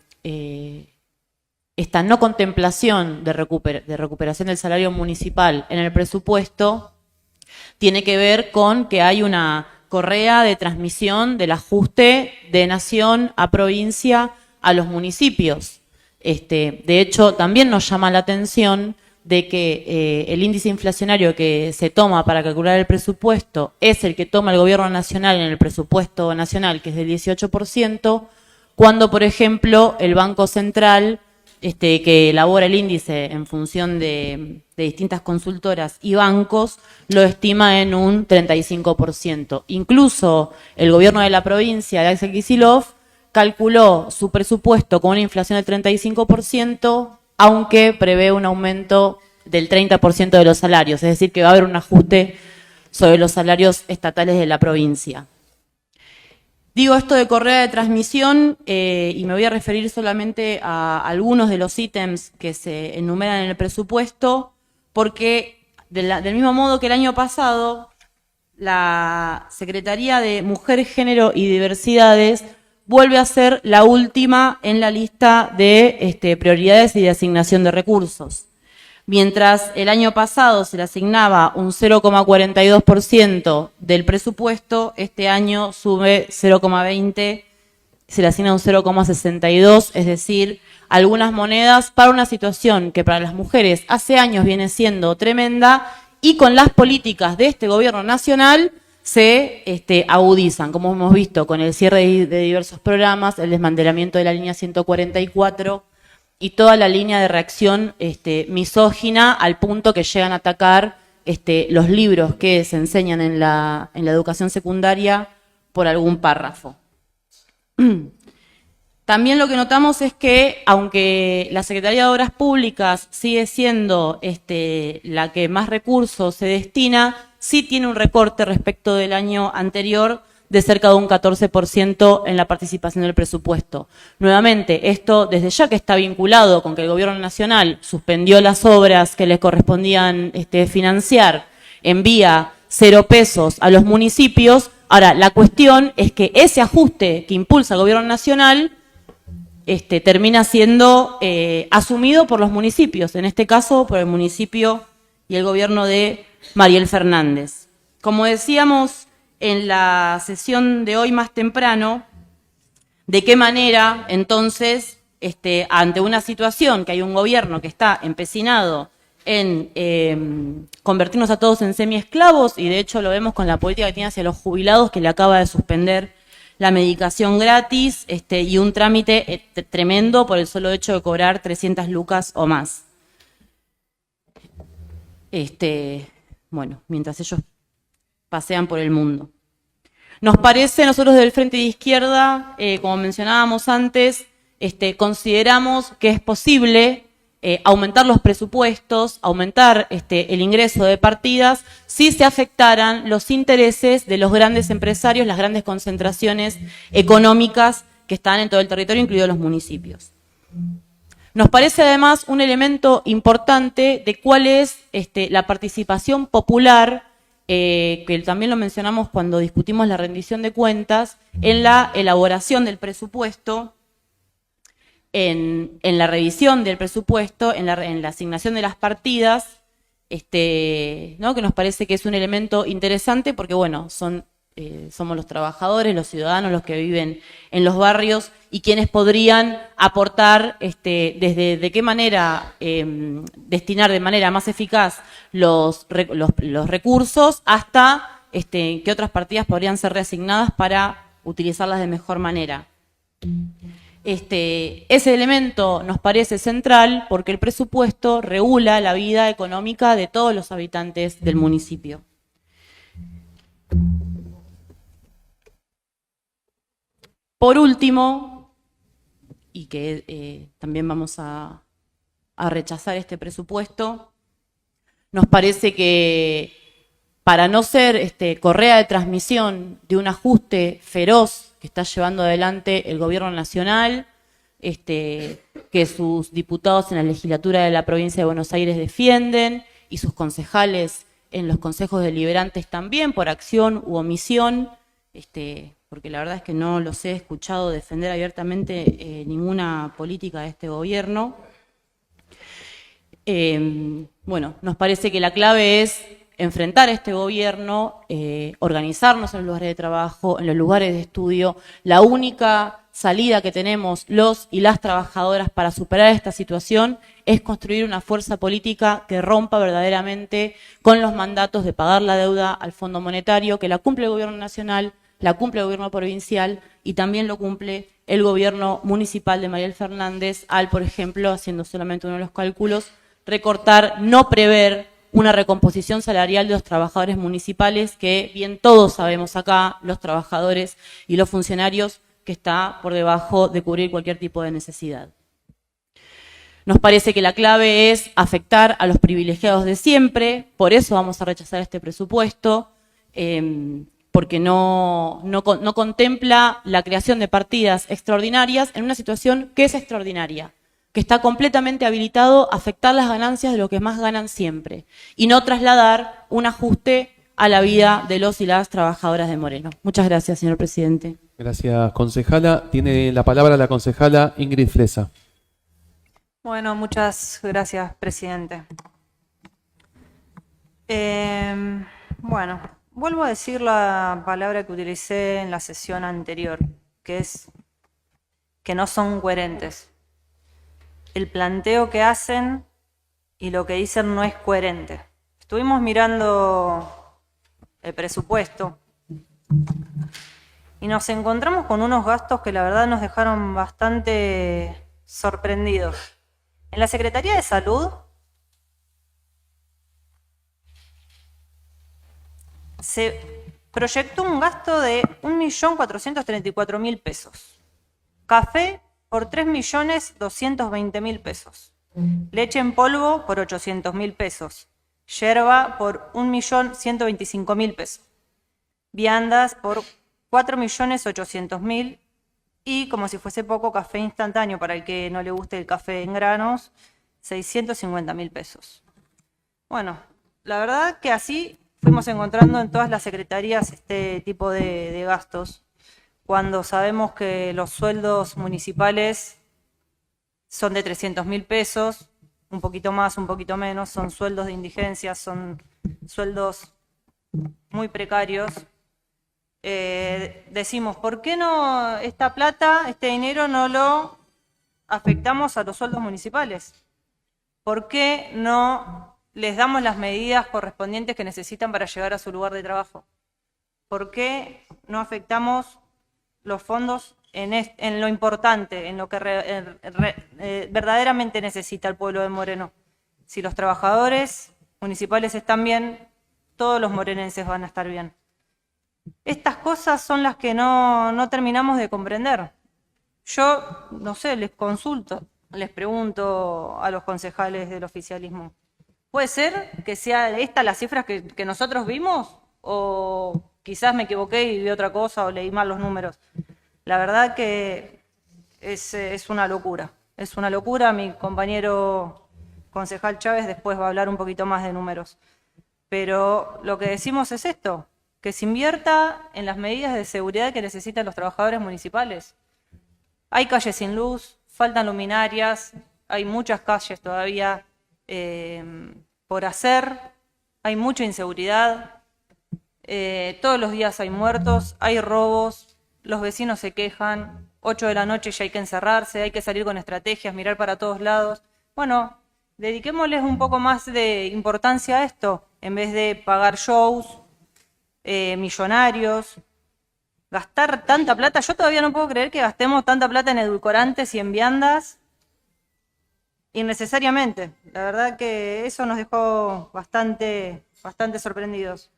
esta no contemplación de recuperación del salario municipal en el presupuesto tiene que ver con que hay una correa de transmisión del ajuste de nación a provincia a los municipios. De hecho, también nos llama la atención de que el índice inflacionario que se toma para calcular el presupuesto es el que toma el gobierno nacional en el presupuesto nacional, que es del 18%, cuando, por ejemplo, el Banco Central, que elabora el índice en función de distintas consultoras y bancos, lo estima en un 35%. Incluso el gobierno de la provincia de Axel Kicillof calculó su presupuesto con una inflación del 35%, aunque prevé un aumento del 30% de los salarios, es decir, que va a haber un ajuste sobre los salarios estatales de la provincia. Digo esto de correa de transmisión y me voy a referir solamente a algunos de los ítems que se enumeran en el presupuesto, porque del mismo modo que el año pasado, la Secretaría de Mujer, Género y Diversidades vuelve a ser la última en la lista de prioridades y de asignación de recursos. Mientras el año pasado se le asignaba un 0,42% del presupuesto, este año sube 0,20%, se le asigna un 0,62%, es decir, algunas monedas para una situación que para las mujeres hace años viene siendo tremenda y con las políticas de este gobierno nacional se agudizan, como hemos visto con el cierre de diversos programas, el desmantelamiento de la línea 144 y toda la línea de reacción misógina al punto que llegan a atacar los libros que se enseñan en la educación secundaria por algún párrafo. También lo que notamos es que, aunque la Secretaría de Obras Públicas sigue siendo la que más recursos se destina, sí tiene un recorte respecto del año anterior de cerca de un 14% en la participación del presupuesto. Nuevamente, esto desde ya que está vinculado con que el Gobierno Nacional suspendió las obras que les correspondían financiar, envía 0 pesos a los municipios. Ahora, la cuestión es que ese ajuste que impulsa el Gobierno Nacional termina siendo asumido por los municipios, en este caso por el municipio y el gobierno de Mariel Fernández. Como decíamos en la sesión de hoy más temprano, de qué manera entonces, ante una situación que hay un gobierno que está empecinado en convertirnos a todos en semiesclavos, y de hecho lo vemos con la política que tiene hacia los jubilados, que le acaba de suspender la medicación gratis y un trámite tremendo por el solo hecho de cobrar 300 lucas o más. Bueno, mientras ellos pasean por el mundo. Nos parece, nosotros del Frente de Izquierda, como mencionábamos antes, consideramos que es posible aumentar los presupuestos, aumentar el ingreso de partidas, si se afectaran los intereses de los grandes empresarios, las grandes concentraciones económicas que están en todo el territorio, incluidos los municipios. Nos parece además un elemento importante de cuál es la participación popular, que también lo mencionamos cuando discutimos la rendición de cuentas, en la elaboración del presupuesto, en la revisión del presupuesto, en la asignación de las partidas, ¿no? Que nos parece que es un elemento interesante porque, bueno, somos los trabajadores, los ciudadanos, los que viven en los barrios y quienes podrían aportar desde de qué manera destinar de manera más eficaz los recursos hasta qué otras partidas podrían ser reasignadas para utilizarlas de mejor manera. Ese elemento nos parece central porque el presupuesto regula la vida económica de todos los habitantes del municipio. Por último, y que también vamos a rechazar este presupuesto, nos parece que para no ser correa de transmisión de un ajuste feroz que está llevando adelante el gobierno nacional, que sus diputados en la legislatura de la provincia de Buenos Aires defienden, y sus concejales en los consejos deliberantes también, por acción u omisión, porque la verdad es que no los he escuchado defender abiertamente ninguna política de este gobierno. Bueno, nos parece que la clave es enfrentar a este gobierno, organizarnos en los lugares de trabajo, en los lugares de estudio. La única salida que tenemos los y las trabajadoras para superar esta situación es construir una fuerza política que rompa verdaderamente con los mandatos de pagar la deuda al Fondo Monetario, que la cumple el gobierno nacional, la cumple el gobierno provincial y también lo cumple el gobierno municipal de Mariel Fernández al, por ejemplo, haciendo solamente uno de los cálculos, recortar, no prever una recomposición salarial de los trabajadores municipales que bien todos sabemos acá, los trabajadores y los funcionarios, que está por debajo de cubrir cualquier tipo de necesidad. Nos parece que la clave es afectar a los privilegiados de siempre, por eso vamos a rechazar este presupuesto, porque no contempla la creación de partidas extraordinarias en una situación que es extraordinaria, que está completamente habilitado a afectar las ganancias de los que más ganan siempre, y no trasladar un ajuste a la vida de los y las trabajadoras de Moreno. Muchas gracias, señor presidente. Gracias, concejala. Tiene la palabra la concejala Ingrid Flesa. Bueno, muchas gracias, presidente. Bueno, vuelvo a decir la palabra que utilicé en la sesión anterior, que es que no son coherentes. El planteo que hacen y lo que dicen no es coherente. Estuvimos mirando el presupuesto y nos encontramos con unos gastos que la verdad nos dejaron bastante sorprendidos. En la Secretaría de Salud se proyectó un gasto de 1.434.000 pesos. Café por 3.220.000 pesos. Leche en polvo por 800.000 pesos. Yerba por 1.125.000 pesos. Viandas por 4.800.000 y, como si fuese poco, café instantáneo para el que no le guste el café en granos, 650.000 pesos. Bueno, la verdad que así fuimos encontrando en todas las secretarías este tipo de gastos, cuando sabemos que los sueldos municipales son de 300.000 pesos, un poquito más, un poquito menos, son sueldos de indigencia, son sueldos muy precarios. Decimos, ¿por qué no esta plata, este dinero no lo afectamos a los sueldos municipales? ¿Por qué no les damos las medidas correspondientes que necesitan para llegar a su lugar de trabajo? ¿Por qué no afectamos los fondos en lo importante, en lo que verdaderamente necesita el pueblo de Moreno? Si los trabajadores municipales están bien, todos los morenenses van a estar bien. Estas cosas son las que no terminamos de comprender. Yo, no sé, les pregunto a los concejales del oficialismo, ¿puede ser que sea esta las cifras que nosotros vimos? ¿O quizás me equivoqué y vi otra cosa o leí mal los números? La verdad que es una locura. Es una locura. Mi compañero concejal Chávez después va a hablar un poquito más de números. Pero lo que decimos es esto, que se invierta en las medidas de seguridad que necesitan los trabajadores municipales. Hay calles sin luz, faltan luminarias, hay muchas calles todavía por hacer, hay mucha inseguridad, todos los días hay muertos, hay robos, los vecinos se quejan, 8 de la noche ya hay que encerrarse, hay que salir con estrategias, mirar para todos lados. Bueno, dediquémosles un poco más de importancia a esto, en vez de pagar shows millonarios, gastar tanta plata. Yo todavía no puedo creer que gastemos tanta plata en edulcorantes y en viandas innecesariamente. La verdad que eso nos dejó bastante sorprendidos.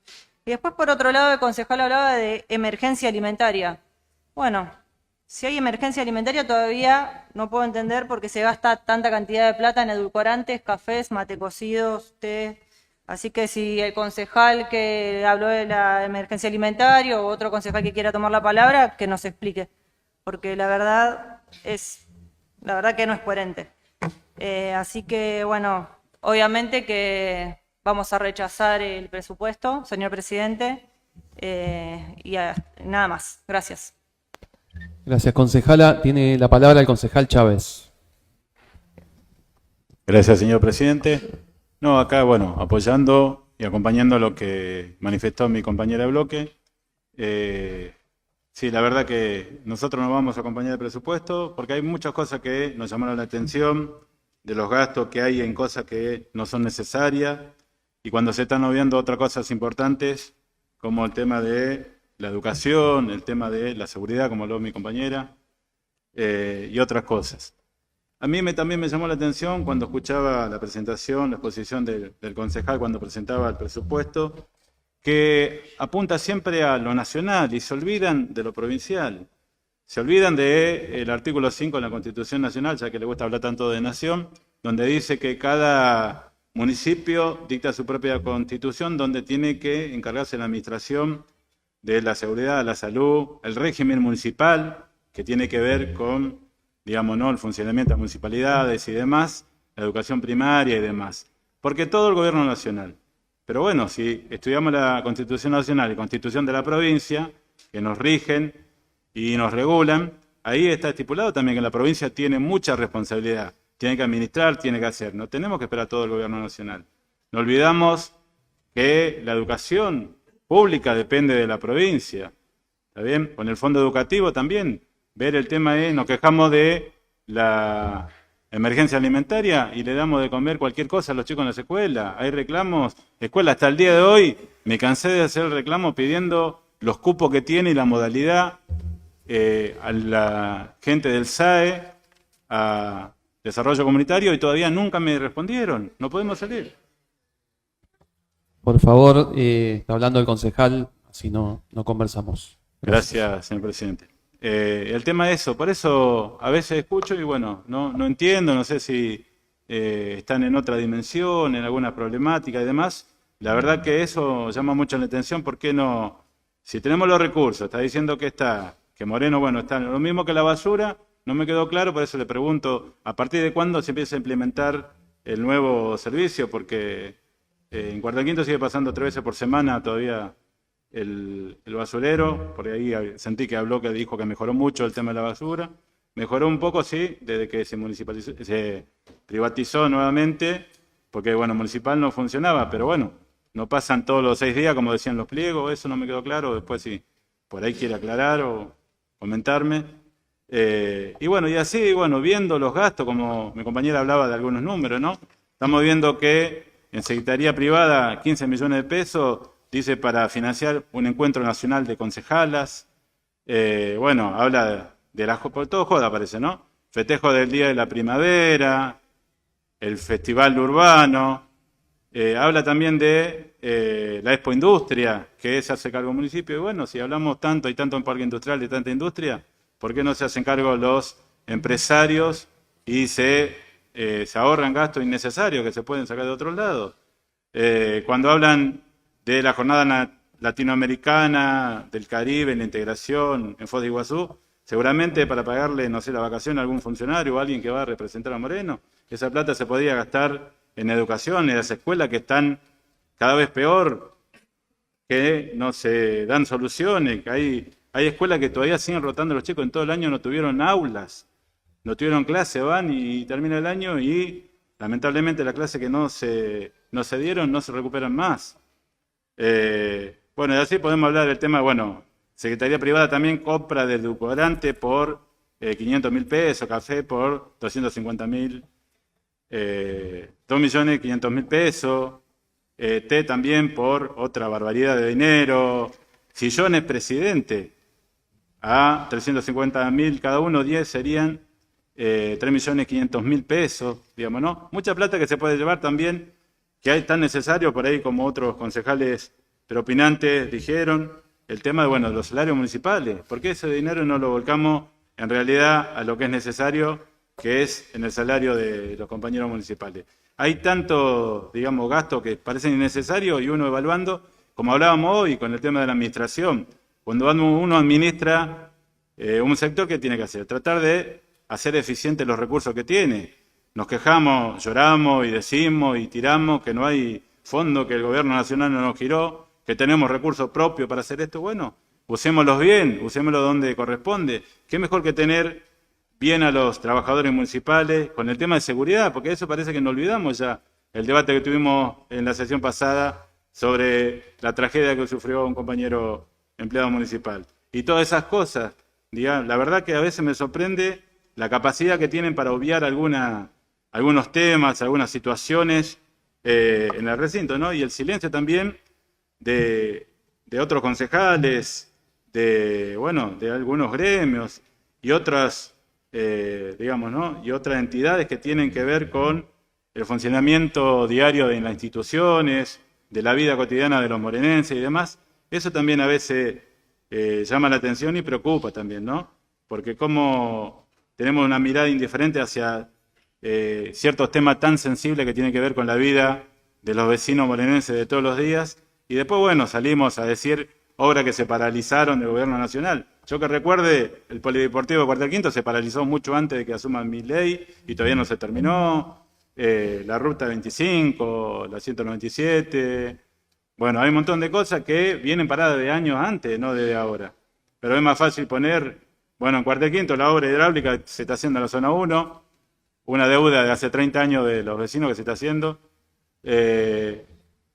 Y después, por otro lado, el concejal hablaba de emergencia alimentaria. Bueno, si hay emergencia alimentaria todavía no puedo entender por qué se gasta tanta cantidad de plata en edulcorantes, cafés, mate cocidos, té. Así que si el concejal que habló de la emergencia alimentaria o otro concejal que quiera tomar la palabra, que nos explique. Porque la verdad que no es coherente. Así que, bueno, obviamente que vamos a rechazar el presupuesto, señor presidente, y nada más. Gracias. Gracias, concejala. Tiene la palabra el concejal Chávez. Gracias, señor presidente. No, acá, bueno, apoyando y acompañando lo que manifestó mi compañera de bloque. Sí, la verdad que nosotros no vamos a acompañar el presupuesto porque hay muchas cosas que nos llamaron la atención, de los gastos que hay en cosas que no son necesarias, y cuando se están obviando otras cosas importantes, como el tema de la educación, el tema de la seguridad, como habló mi compañera, y otras cosas. A mí también me llamó la atención cuando escuchaba la presentación, la exposición del concejal cuando presentaba el presupuesto, que apunta siempre a lo nacional y se olvidan de lo provincial. Se olvidan del artículo 5 de la Constitución Nacional, ya que le gusta hablar tanto de nación, donde dice que cada municipio dicta su propia constitución, donde tiene que encargarse la administración de la seguridad, la salud, el régimen municipal, que tiene que ver con, digamos, ¿no?, el funcionamiento de las municipalidades y demás, la educación primaria y demás. Porque todo el gobierno nacional. Pero bueno, si estudiamos la Constitución Nacional y Constitución de la provincia, que nos rigen y nos regulan, ahí está estipulado también que la provincia tiene mucha responsabilidad, tiene que administrar, tiene que hacer. No tenemos que esperar todo el gobierno nacional. No olvidamos que la educación pública depende de la provincia. ¿Está bien? Con el fondo educativo también. Ver el tema es, nos quejamos de la emergencia alimentaria y le damos de comer cualquier cosa a los chicos en las escuelas. Hay reclamos, escuela hasta el día de hoy, me cansé de hacer el reclamo pidiendo los cupos que tiene y la modalidad a la gente del SAE, a Desarrollo Comunitario, y todavía nunca me respondieron. No podemos salir. Por favor, está hablando el concejal, así no conversamos. Gracias, señor presidente. El tema es eso, por eso a veces escucho y bueno, no entiendo, no sé si están en otra dimensión, en alguna problemática y demás. La verdad que eso llama mucho la atención, ¿por qué no? Si tenemos los recursos, está diciendo que Moreno, bueno, está lo mismo que la basura, no me quedó claro, por eso le pregunto, ¿a partir de cuándo se empieza a implementar el nuevo servicio? Porque en Cuartel Quinto sigue pasando 3 veces por semana todavía el basurero, por ahí sentí que habló, que dijo que mejoró mucho el tema de la basura. Mejoró un poco, sí, desde que se privatizó nuevamente, porque bueno, municipal no funcionaba, pero bueno, no pasan todos los 6 días, como decían los pliegos, eso no me quedó claro, después si por ahí quiere aclarar o comentarme. Y bueno, y así, bueno, viendo los gastos, como mi compañera hablaba de algunos números, ¿no? Estamos viendo que en Secretaría Privada 15 millones de pesos, dice, para financiar un encuentro nacional de concejalas. Bueno, habla de la... Por todo joda parece, ¿no? Festejo del Día de la Primavera, el Festival Urbano. Habla también de la Expo Industria, que se hace cargo del municipio. Y bueno, si hablamos tanto, hay tanto en parque industrial y tanta industria, ¿por qué no se hacen cargo los empresarios y se ahorran gastos innecesarios que se pueden sacar de otros lados? Cuando hablan de la jornada latinoamericana, del Caribe, la integración en Foz de Iguazú, seguramente para pagarle, no sé, la vacación a algún funcionario o a alguien que va a representar a Moreno, esa plata se podría gastar en educación, en las escuelas que están cada vez peor, que no se dan soluciones, que hay escuelas que todavía siguen rotando a los chicos, en todo el año no tuvieron aulas, no tuvieron clase, van y termina el año y lamentablemente las clases que no se dieron no se recuperan más. Bueno, y así podemos hablar del tema, bueno, Secretaría Privada también compra de edulcorante por 500.000 pesos, café por 250.000, 2.500.000 pesos, té también por otra barbaridad de dinero, sillones presidente a 350.000 cada uno, 10 serían 3.500.000 pesos, digamos, ¿no? Mucha plata que se puede llevar también, que es tan necesario por ahí como otros concejales preopinantes dijeron, el tema de, bueno, de los salarios municipales. ¿Por qué ese dinero no lo volcamos en realidad a lo que es necesario, que es en el salario de los compañeros municipales? Hay tanto, digamos, gastos que parecen innecesarios y uno evaluando, como hablábamos hoy con el tema de la administración, cuando uno administra un sector, ¿qué tiene que hacer? Tratar de hacer eficientes los recursos que tiene. Nos quejamos, lloramos y decimos y tiramos que no hay fondo, que el gobierno nacional no nos giró, que tenemos recursos propios para hacer esto. Bueno, usémoslos bien, usémoslos donde corresponde. ¿Qué mejor que tener bien a los trabajadores municipales, con el tema de seguridad, porque eso parece que no olvidamos ya el debate que tuvimos en la sesión pasada sobre la tragedia que sufrió un compañero empleado municipal. Y todas esas cosas, digamos, la verdad que a veces me sorprende la capacidad que tienen para obviar algunos temas, algunas situaciones en el recinto, ¿no? Y el silencio también de otros concejales, de algunos gremios y otras, digamos, ¿no? Y otras entidades que tienen que ver con el funcionamiento diario de las instituciones, de la vida cotidiana de los morenenses y demás. Eso también a veces llama la atención y preocupa también, ¿no? Porque como tenemos una mirada indiferente hacia ciertos temas tan sensibles que tienen que ver con la vida de los vecinos morenenses de todos los días, y después, bueno, salimos a decir obras que se paralizaron del gobierno nacional. Yo que recuerde, el Polideportivo de Cuartel Quinto se paralizó mucho antes de que asuma Milei y todavía no se terminó. La Ruta 25, la 197. Bueno, hay un montón de cosas que vienen paradas de años antes, no desde ahora. Pero es más fácil poner, bueno, en Cuartel Quinto la obra hidráulica se está haciendo en la zona 1, una deuda de hace 30 años de los vecinos que se está haciendo.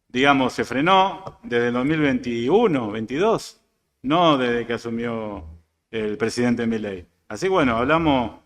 Digamos, se frenó desde el 2021, 22, no desde que asumió el presidente Milei. Así que bueno, hablamos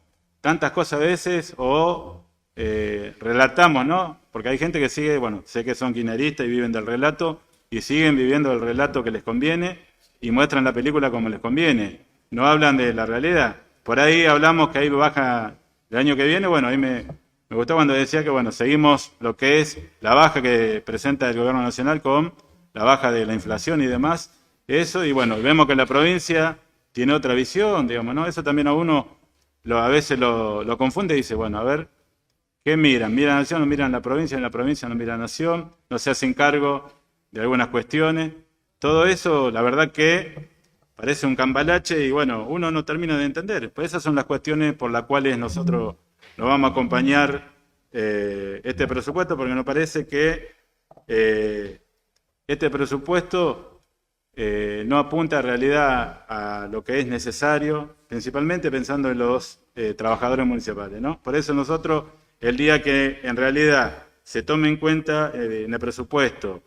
tantas cosas a veces o relatamos, ¿no? Porque hay gente que sigue, bueno, sé que son kirchneristas y viven del relato y siguen viviendo el relato que les conviene y muestran la película como les conviene. No hablan de la realidad. Por ahí hablamos que hay baja el año que viene. Bueno, ahí me gustó cuando decía que, bueno, seguimos lo que es la baja que presenta el gobierno nacional con la baja de la inflación y demás. Eso, y bueno, vemos que la provincia tiene otra visión, digamos, ¿no? Eso también a uno a veces lo confunde y dice, bueno, a ver, ¿qué miran? ¿Miran la nación o miran la provincia? En la provincia no miran la nación, no se hacen cargo de algunas cuestiones. Todo eso, la verdad que parece un cambalache y bueno, uno no termina de entender. Pues esas son las cuestiones por las cuales nosotros nos vamos a acompañar este presupuesto, porque nos parece que este presupuesto no apunta en realidad a lo que es necesario, principalmente pensando en los trabajadores municipales, ¿no? Por eso nosotros, el día que en realidad se tome en cuenta en el presupuesto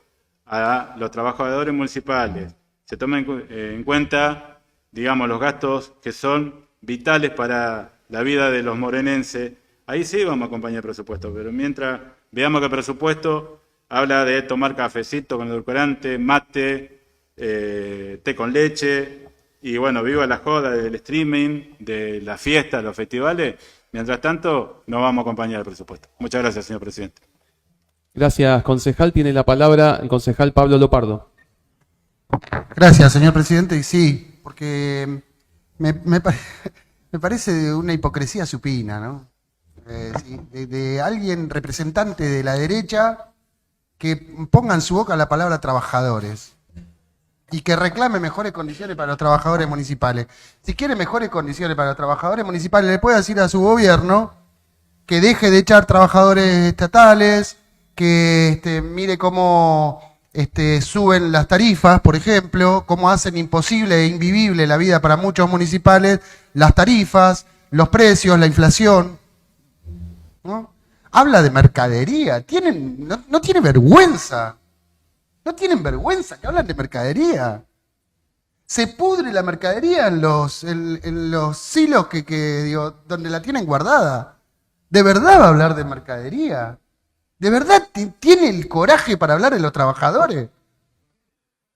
a los trabajadores municipales, se tomen en cuenta, digamos, los gastos que son vitales para la vida de los morenenses, ahí sí vamos a acompañar el presupuesto, pero mientras veamos que el presupuesto habla de tomar cafecito con edulcorante, mate, té con leche, y bueno, viva la joda del streaming, de las fiestas, los festivales, mientras tanto no vamos a acompañar el presupuesto. Muchas gracias, señor presidente. Gracias, concejal. Tiene la palabra el concejal Pablo Lopardo. Gracias, señor presidente. Y sí, porque me parece de una hipocresía supina, ¿no? Sí, de alguien representante de la derecha que ponga en su boca la palabra trabajadores y que reclame mejores condiciones para los trabajadores municipales. Si quiere mejores condiciones para los trabajadores municipales, le puede decir a su gobierno que deje de echar trabajadores estatales, que mire cómo suben las tarifas, por ejemplo, cómo hacen imposible e invivible la vida para muchos municipales, las tarifas, los precios, la inflación, ¿no? Habla de mercadería, no tiene vergüenza, no tienen vergüenza que hablan de mercadería. Se pudre la mercadería en los silos donde la tienen guardada. ¿De verdad va a hablar de mercadería? ¿De verdad tiene el coraje para hablar de los trabajadores?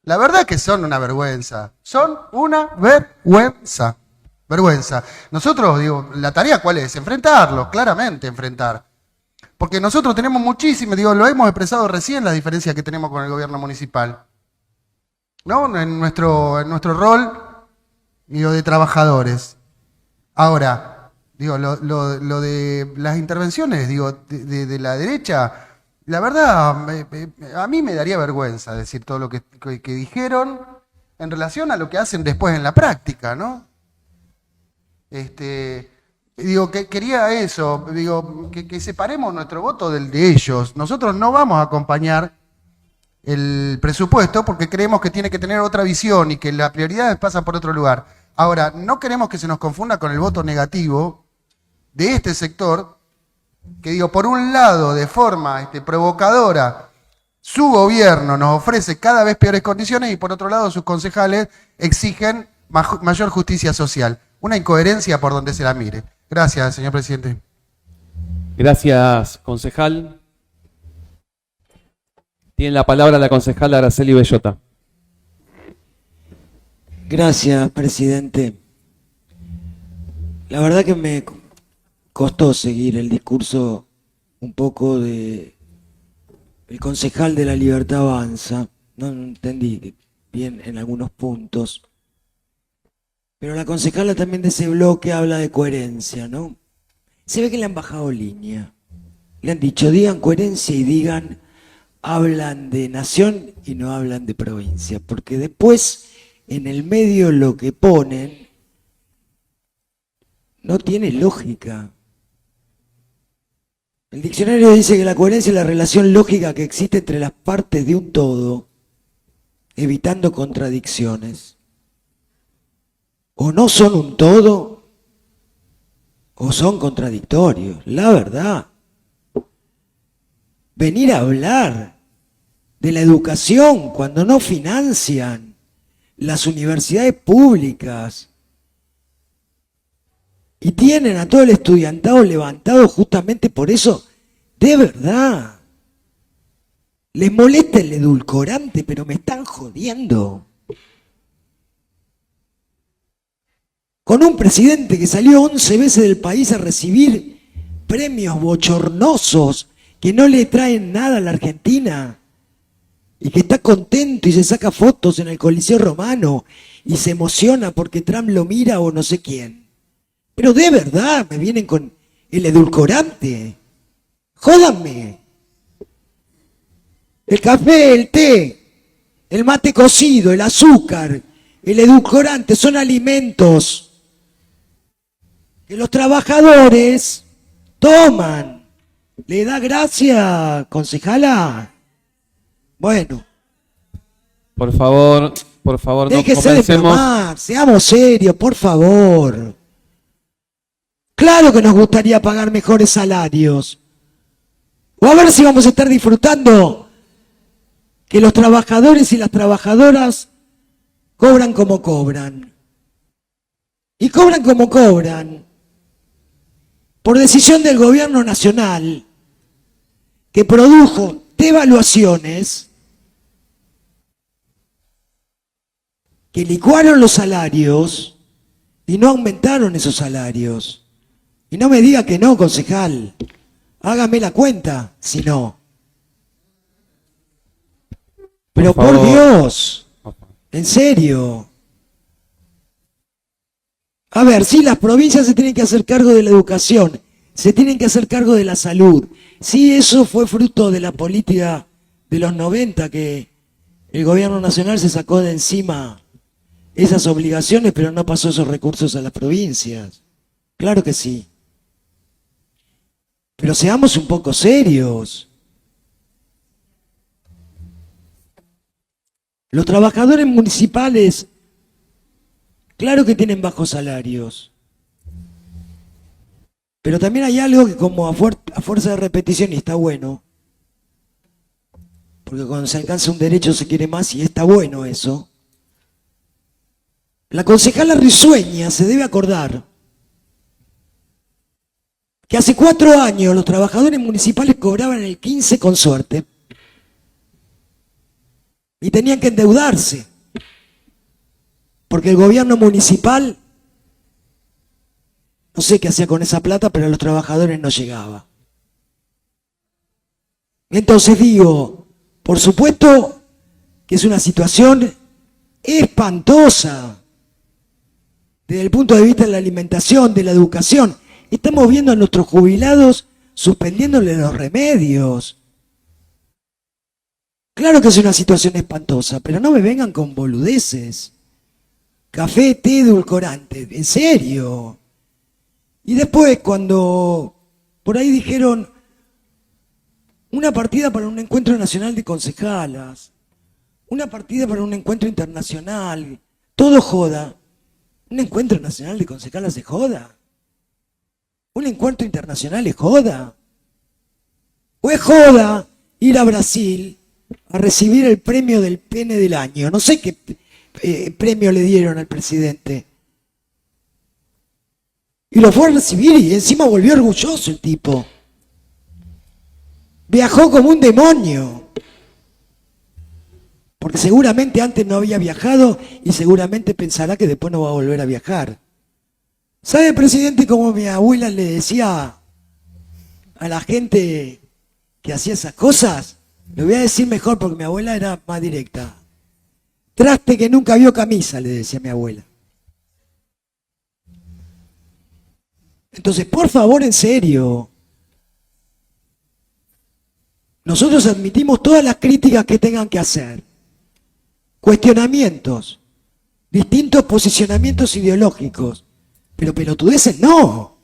La verdad que son una vergüenza. Son una vergüenza. Vergüenza. Nosotros, ¿la tarea cuál es? Enfrentarlos, claramente enfrentar. Porque nosotros tenemos muchísimo, lo hemos expresado recién, la diferencia que tenemos con el gobierno municipal, ¿no? En nuestro rol, de trabajadores. Ahora, lo de las intervenciones, de la derecha, la verdad, a mí me daría vergüenza decir todo lo que dijeron en relación a lo que hacen después en la práctica, ¿no? Que quería eso, que separemos nuestro voto del de ellos. Nosotros no vamos a acompañar el presupuesto porque creemos que tiene que tener otra visión y que las prioridades pasan por otro lugar. Ahora, no queremos que se nos confunda con el voto negativo de este sector, que digo, por un lado, de forma provocadora, su gobierno nos ofrece cada vez peores condiciones y por otro lado sus concejales exigen mayor justicia social. Una incoherencia por donde se la mire. Gracias, señor presidente. Gracias, concejal. Tiene la palabra la concejala Araceli Bellota. Gracias, presidente. La verdad que me costó seguir el discurso un poco de el concejal de La Libertad Avanza. No entendí bien en algunos puntos. Pero la concejala también de ese bloque habla de coherencia, ¿no? Se ve que le han bajado línea. Le han dicho, digan coherencia y digan, hablan de nación y no hablan de provincia. Porque después, en el medio lo que ponen no tiene lógica. El diccionario dice que la coherencia es la relación lógica que existe entre las partes de un todo, evitando contradicciones. O no son un todo, o son contradictorios. La verdad. Venir a hablar de la educación cuando no financian las universidades públicas y tienen a todo el estudiantado levantado justamente por eso, de verdad. Les molesta el edulcorante, pero me están jodiendo. Con un presidente que salió 11 veces del país a recibir premios bochornosos que no le traen nada a la Argentina y que está contento y se saca fotos en el Coliseo Romano y se emociona porque Trump lo mira o no sé quién. Pero de verdad me vienen con el edulcorante. Jódanme. El café, el té, el mate cocido, el azúcar, el edulcorante son alimentos que los trabajadores toman. ¿Le da gracia, concejala? Bueno. Por favor, no Déjese de comencemos. bromar, seamos serios, por favor. Claro que nos gustaría pagar mejores salarios. O a ver si vamos a estar disfrutando que los trabajadores y las trabajadoras cobran como cobran. Y cobran como cobran por decisión del gobierno nacional que produjo devaluaciones que licuaron los salarios y no aumentaron esos salarios. Y no me diga que no, concejal. Hágame la cuenta, si no. Pero por Dios, en serio. A ver, sí, las provincias se tienen que hacer cargo de la educación, se tienen que hacer cargo de la salud. Sí, eso fue fruto de la política de los 90, que el gobierno nacional se sacó de encima esas obligaciones, pero no pasó esos recursos a las provincias. Claro que sí. Pero seamos un poco serios. Los trabajadores municipales, claro que tienen bajos salarios. Pero también hay algo que como a fuerza de repetición, y está bueno, porque cuando se alcanza un derecho se quiere más y está bueno eso. La concejala Risueña se debe acordar que hace 4 años los trabajadores municipales cobraban el 15 con suerte y tenían que endeudarse porque el gobierno municipal no sé qué hacía con esa plata, pero a los trabajadores no llegaba. Entonces digo, por supuesto que es una situación espantosa desde el punto de vista de la alimentación, de la educación. Estamos viendo a nuestros jubilados suspendiéndole los remedios. Claro que es una situación espantosa, pero no me vengan con boludeces. Café, té, edulcorante, en serio. Y después cuando por ahí dijeron una partida para un encuentro nacional de concejalas, una partida para un encuentro internacional, todo joda. ¿Un encuentro nacional de concejalas se joda? ¿Un encuentro internacional es joda? ¿O es joda ir a Brasil a recibir el premio del pene del año? No sé qué premio le dieron al presidente. Y lo fue a recibir y encima volvió orgulloso el tipo. Viajó como un demonio. Porque seguramente antes no había viajado y seguramente pensará que después no va a volver a viajar. ¿Sabe, presidente, cómo mi abuela le decía a la gente que hacía esas cosas? Lo voy a decir mejor porque mi abuela era más directa. Traste que nunca vio camisa, le decía mi abuela. Entonces, por favor, en serio. Nosotros admitimos todas las críticas que tengan que hacer. Cuestionamientos. Distintos posicionamientos ideológicos. Pero pelotudeces no.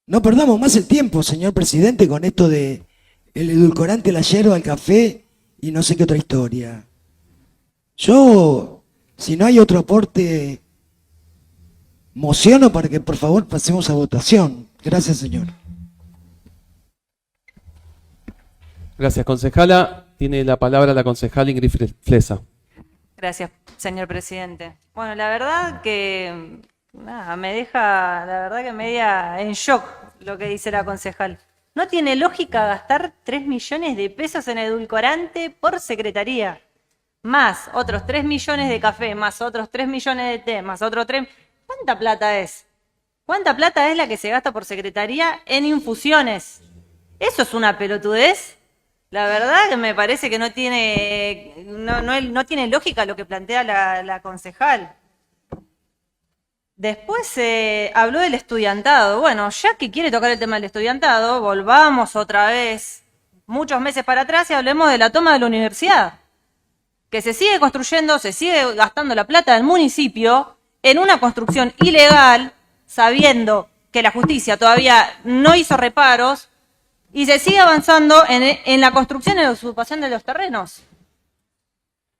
No perdamos más el tiempo, señor presidente, con esto de el edulcorante, la yerba, el café y no sé qué otra historia. Yo, si no hay otro aporte, mociono para que por favor pasemos a votación. Gracias, señor. Gracias, concejala. Tiene la palabra la concejala Ingrid Flesa. Gracias, señor presidente. Bueno, la verdad que nada, me deja, la verdad que media en shock lo que dice la concejal. No tiene lógica gastar 3 millones de pesos en edulcorante por secretaría, más otros 3 millones de café, más otros 3 millones de té, más otros 3... ¿Cuánta plata es? ¿Cuánta plata es la que se gasta por secretaría en infusiones? ¿Eso es una pelotudez? La verdad que me parece que no tiene lógica lo que plantea la concejal. Después habló del estudiantado. Bueno, ya que quiere tocar el tema del estudiantado, volvamos otra vez muchos meses para atrás y hablemos de la toma de la universidad. Que se sigue construyendo, se sigue gastando la plata del municipio en una construcción ilegal, sabiendo que la justicia todavía no hizo reparos, y se sigue avanzando en la construcción y la usurpación de los terrenos.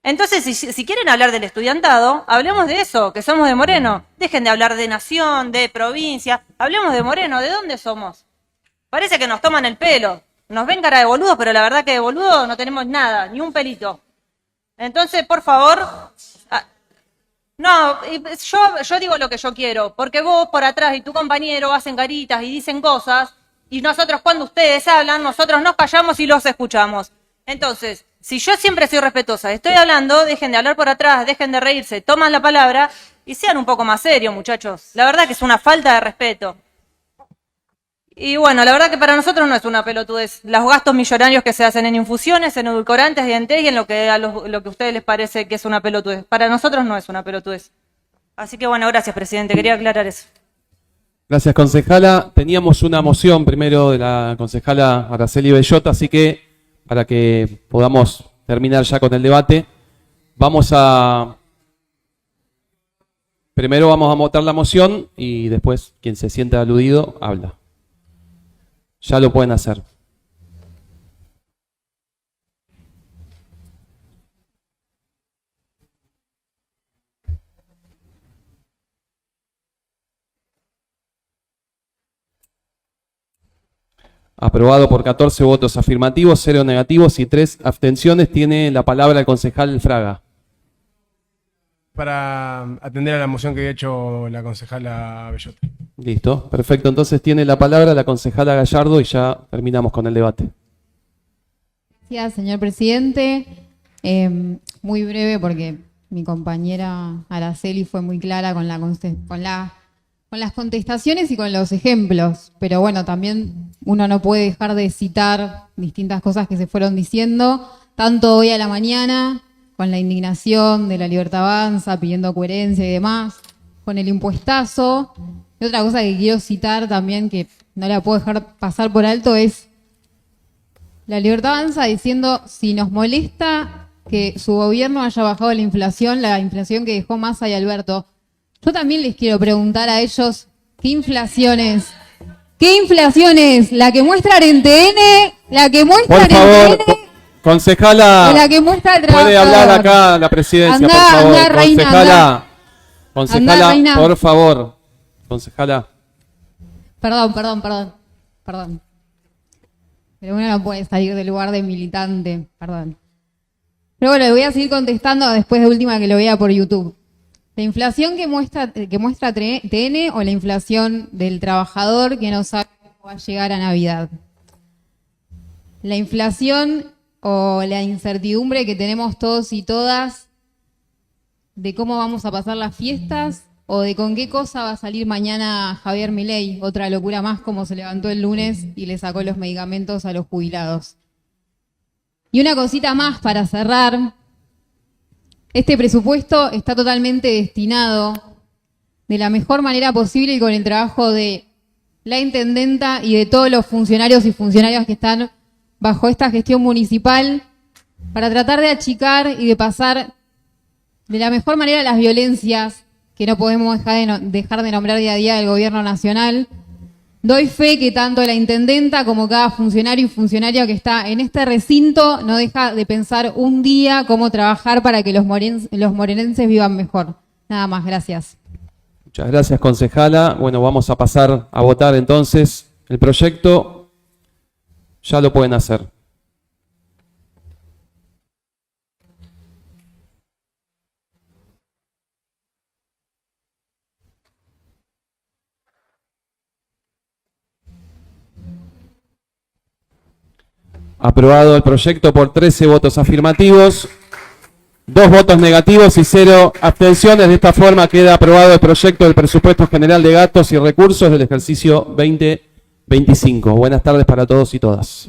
Entonces, si quieren hablar del estudiantado, hablemos de eso, que somos de Moreno. Dejen de hablar de nación, de provincia, hablemos de Moreno, ¿de dónde somos? Parece que nos toman el pelo, nos ven cara de boludos, pero la verdad que de boludo no tenemos nada, ni un pelito. Entonces, por favor... No, yo digo lo que yo quiero, porque vos por atrás y tu compañero hacen caritas y dicen cosas, y nosotros cuando ustedes hablan, nosotros nos callamos y los escuchamos. Entonces, si yo siempre soy respetuosa, estoy hablando, dejen de hablar por atrás, dejen de reírse, toman la palabra y sean un poco más serios, muchachos. La verdad que es una falta de respeto. Y bueno, la verdad que para nosotros no es una pelotudez. Los gastos millonarios que se hacen en infusiones, en edulcorantes y en té y en lo que a lo que a ustedes les parece que es una pelotudez. Para nosotros no es una pelotudez. Así que bueno, gracias, presidente. Quería aclarar eso. Gracias, concejala. Teníamos una moción primero de la concejala Araceli Bellota, así que para que podamos terminar ya con el debate, primero vamos a votar la moción y después quien se sienta aludido habla. Ya lo pueden hacer. Aprobado por 14 votos afirmativos, 0 negativos y 3 abstenciones. Tiene la palabra el concejal Fraga. Para atender a la moción que había hecho la concejala Bellota. Listo, perfecto. Entonces tiene la palabra la concejala Gallardo y ya terminamos con el debate. Gracias, señor presidente. Muy breve porque mi compañera Araceli fue muy clara con las contestaciones y con los ejemplos. Pero bueno, también uno no puede dejar de citar distintas cosas que se fueron diciendo, tanto hoy a la mañana, con la indignación de La Libertad Avanza, pidiendo coherencia y demás, con el impuestazo. Y otra cosa que quiero citar también, que no la puedo dejar pasar por alto, es La Libertad Avanza diciendo: si nos molesta que su gobierno haya bajado la inflación que dejó Massa y Alberto, yo también les quiero preguntar a ellos, ¿qué inflación es? ¿Qué inflación es? ¿La que muestra en TN? ¿La que muestra en TN? Concejala, la que muestra el trabajador. puede hablar acá la presidencia, por favor. Anda, reina, concejala, anda, reina. por favor. Concejala. Perdón. Pero uno no puede salir del lugar de militante, perdón. Pero bueno, le voy a seguir contestando después de última que lo vea por YouTube. ¿La inflación que muestra TN o la inflación del trabajador que no sabe cómo va a llegar a Navidad? La inflación o la incertidumbre que tenemos todos y todas de cómo vamos a pasar las fiestas o de con qué cosa va a salir mañana Javier Milei, otra locura más como se levantó el lunes y le sacó los medicamentos a los jubilados. Y una cosita más para cerrar. Este presupuesto está totalmente destinado de la mejor manera posible y con el trabajo de la intendenta y de todos los funcionarios y funcionarias que están bajo esta gestión municipal para tratar de achicar y de pasar de la mejor manera las violencias que no podemos dejar de nombrar día a día del gobierno nacional. Doy fe que tanto la intendenta como cada funcionario y funcionaria que está en este recinto no deja de pensar un día cómo trabajar para que los morenenses vivan mejor. Nada más, gracias. Muchas gracias, concejala. Bueno, vamos a pasar a votar entonces. El proyecto ya lo pueden hacer. Aprobado el proyecto por 13 votos afirmativos, 2 votos negativos y 0 abstenciones. De esta forma queda aprobado el proyecto del Presupuesto General de Gastos y Recursos del ejercicio 2025. Buenas tardes para todos y todas.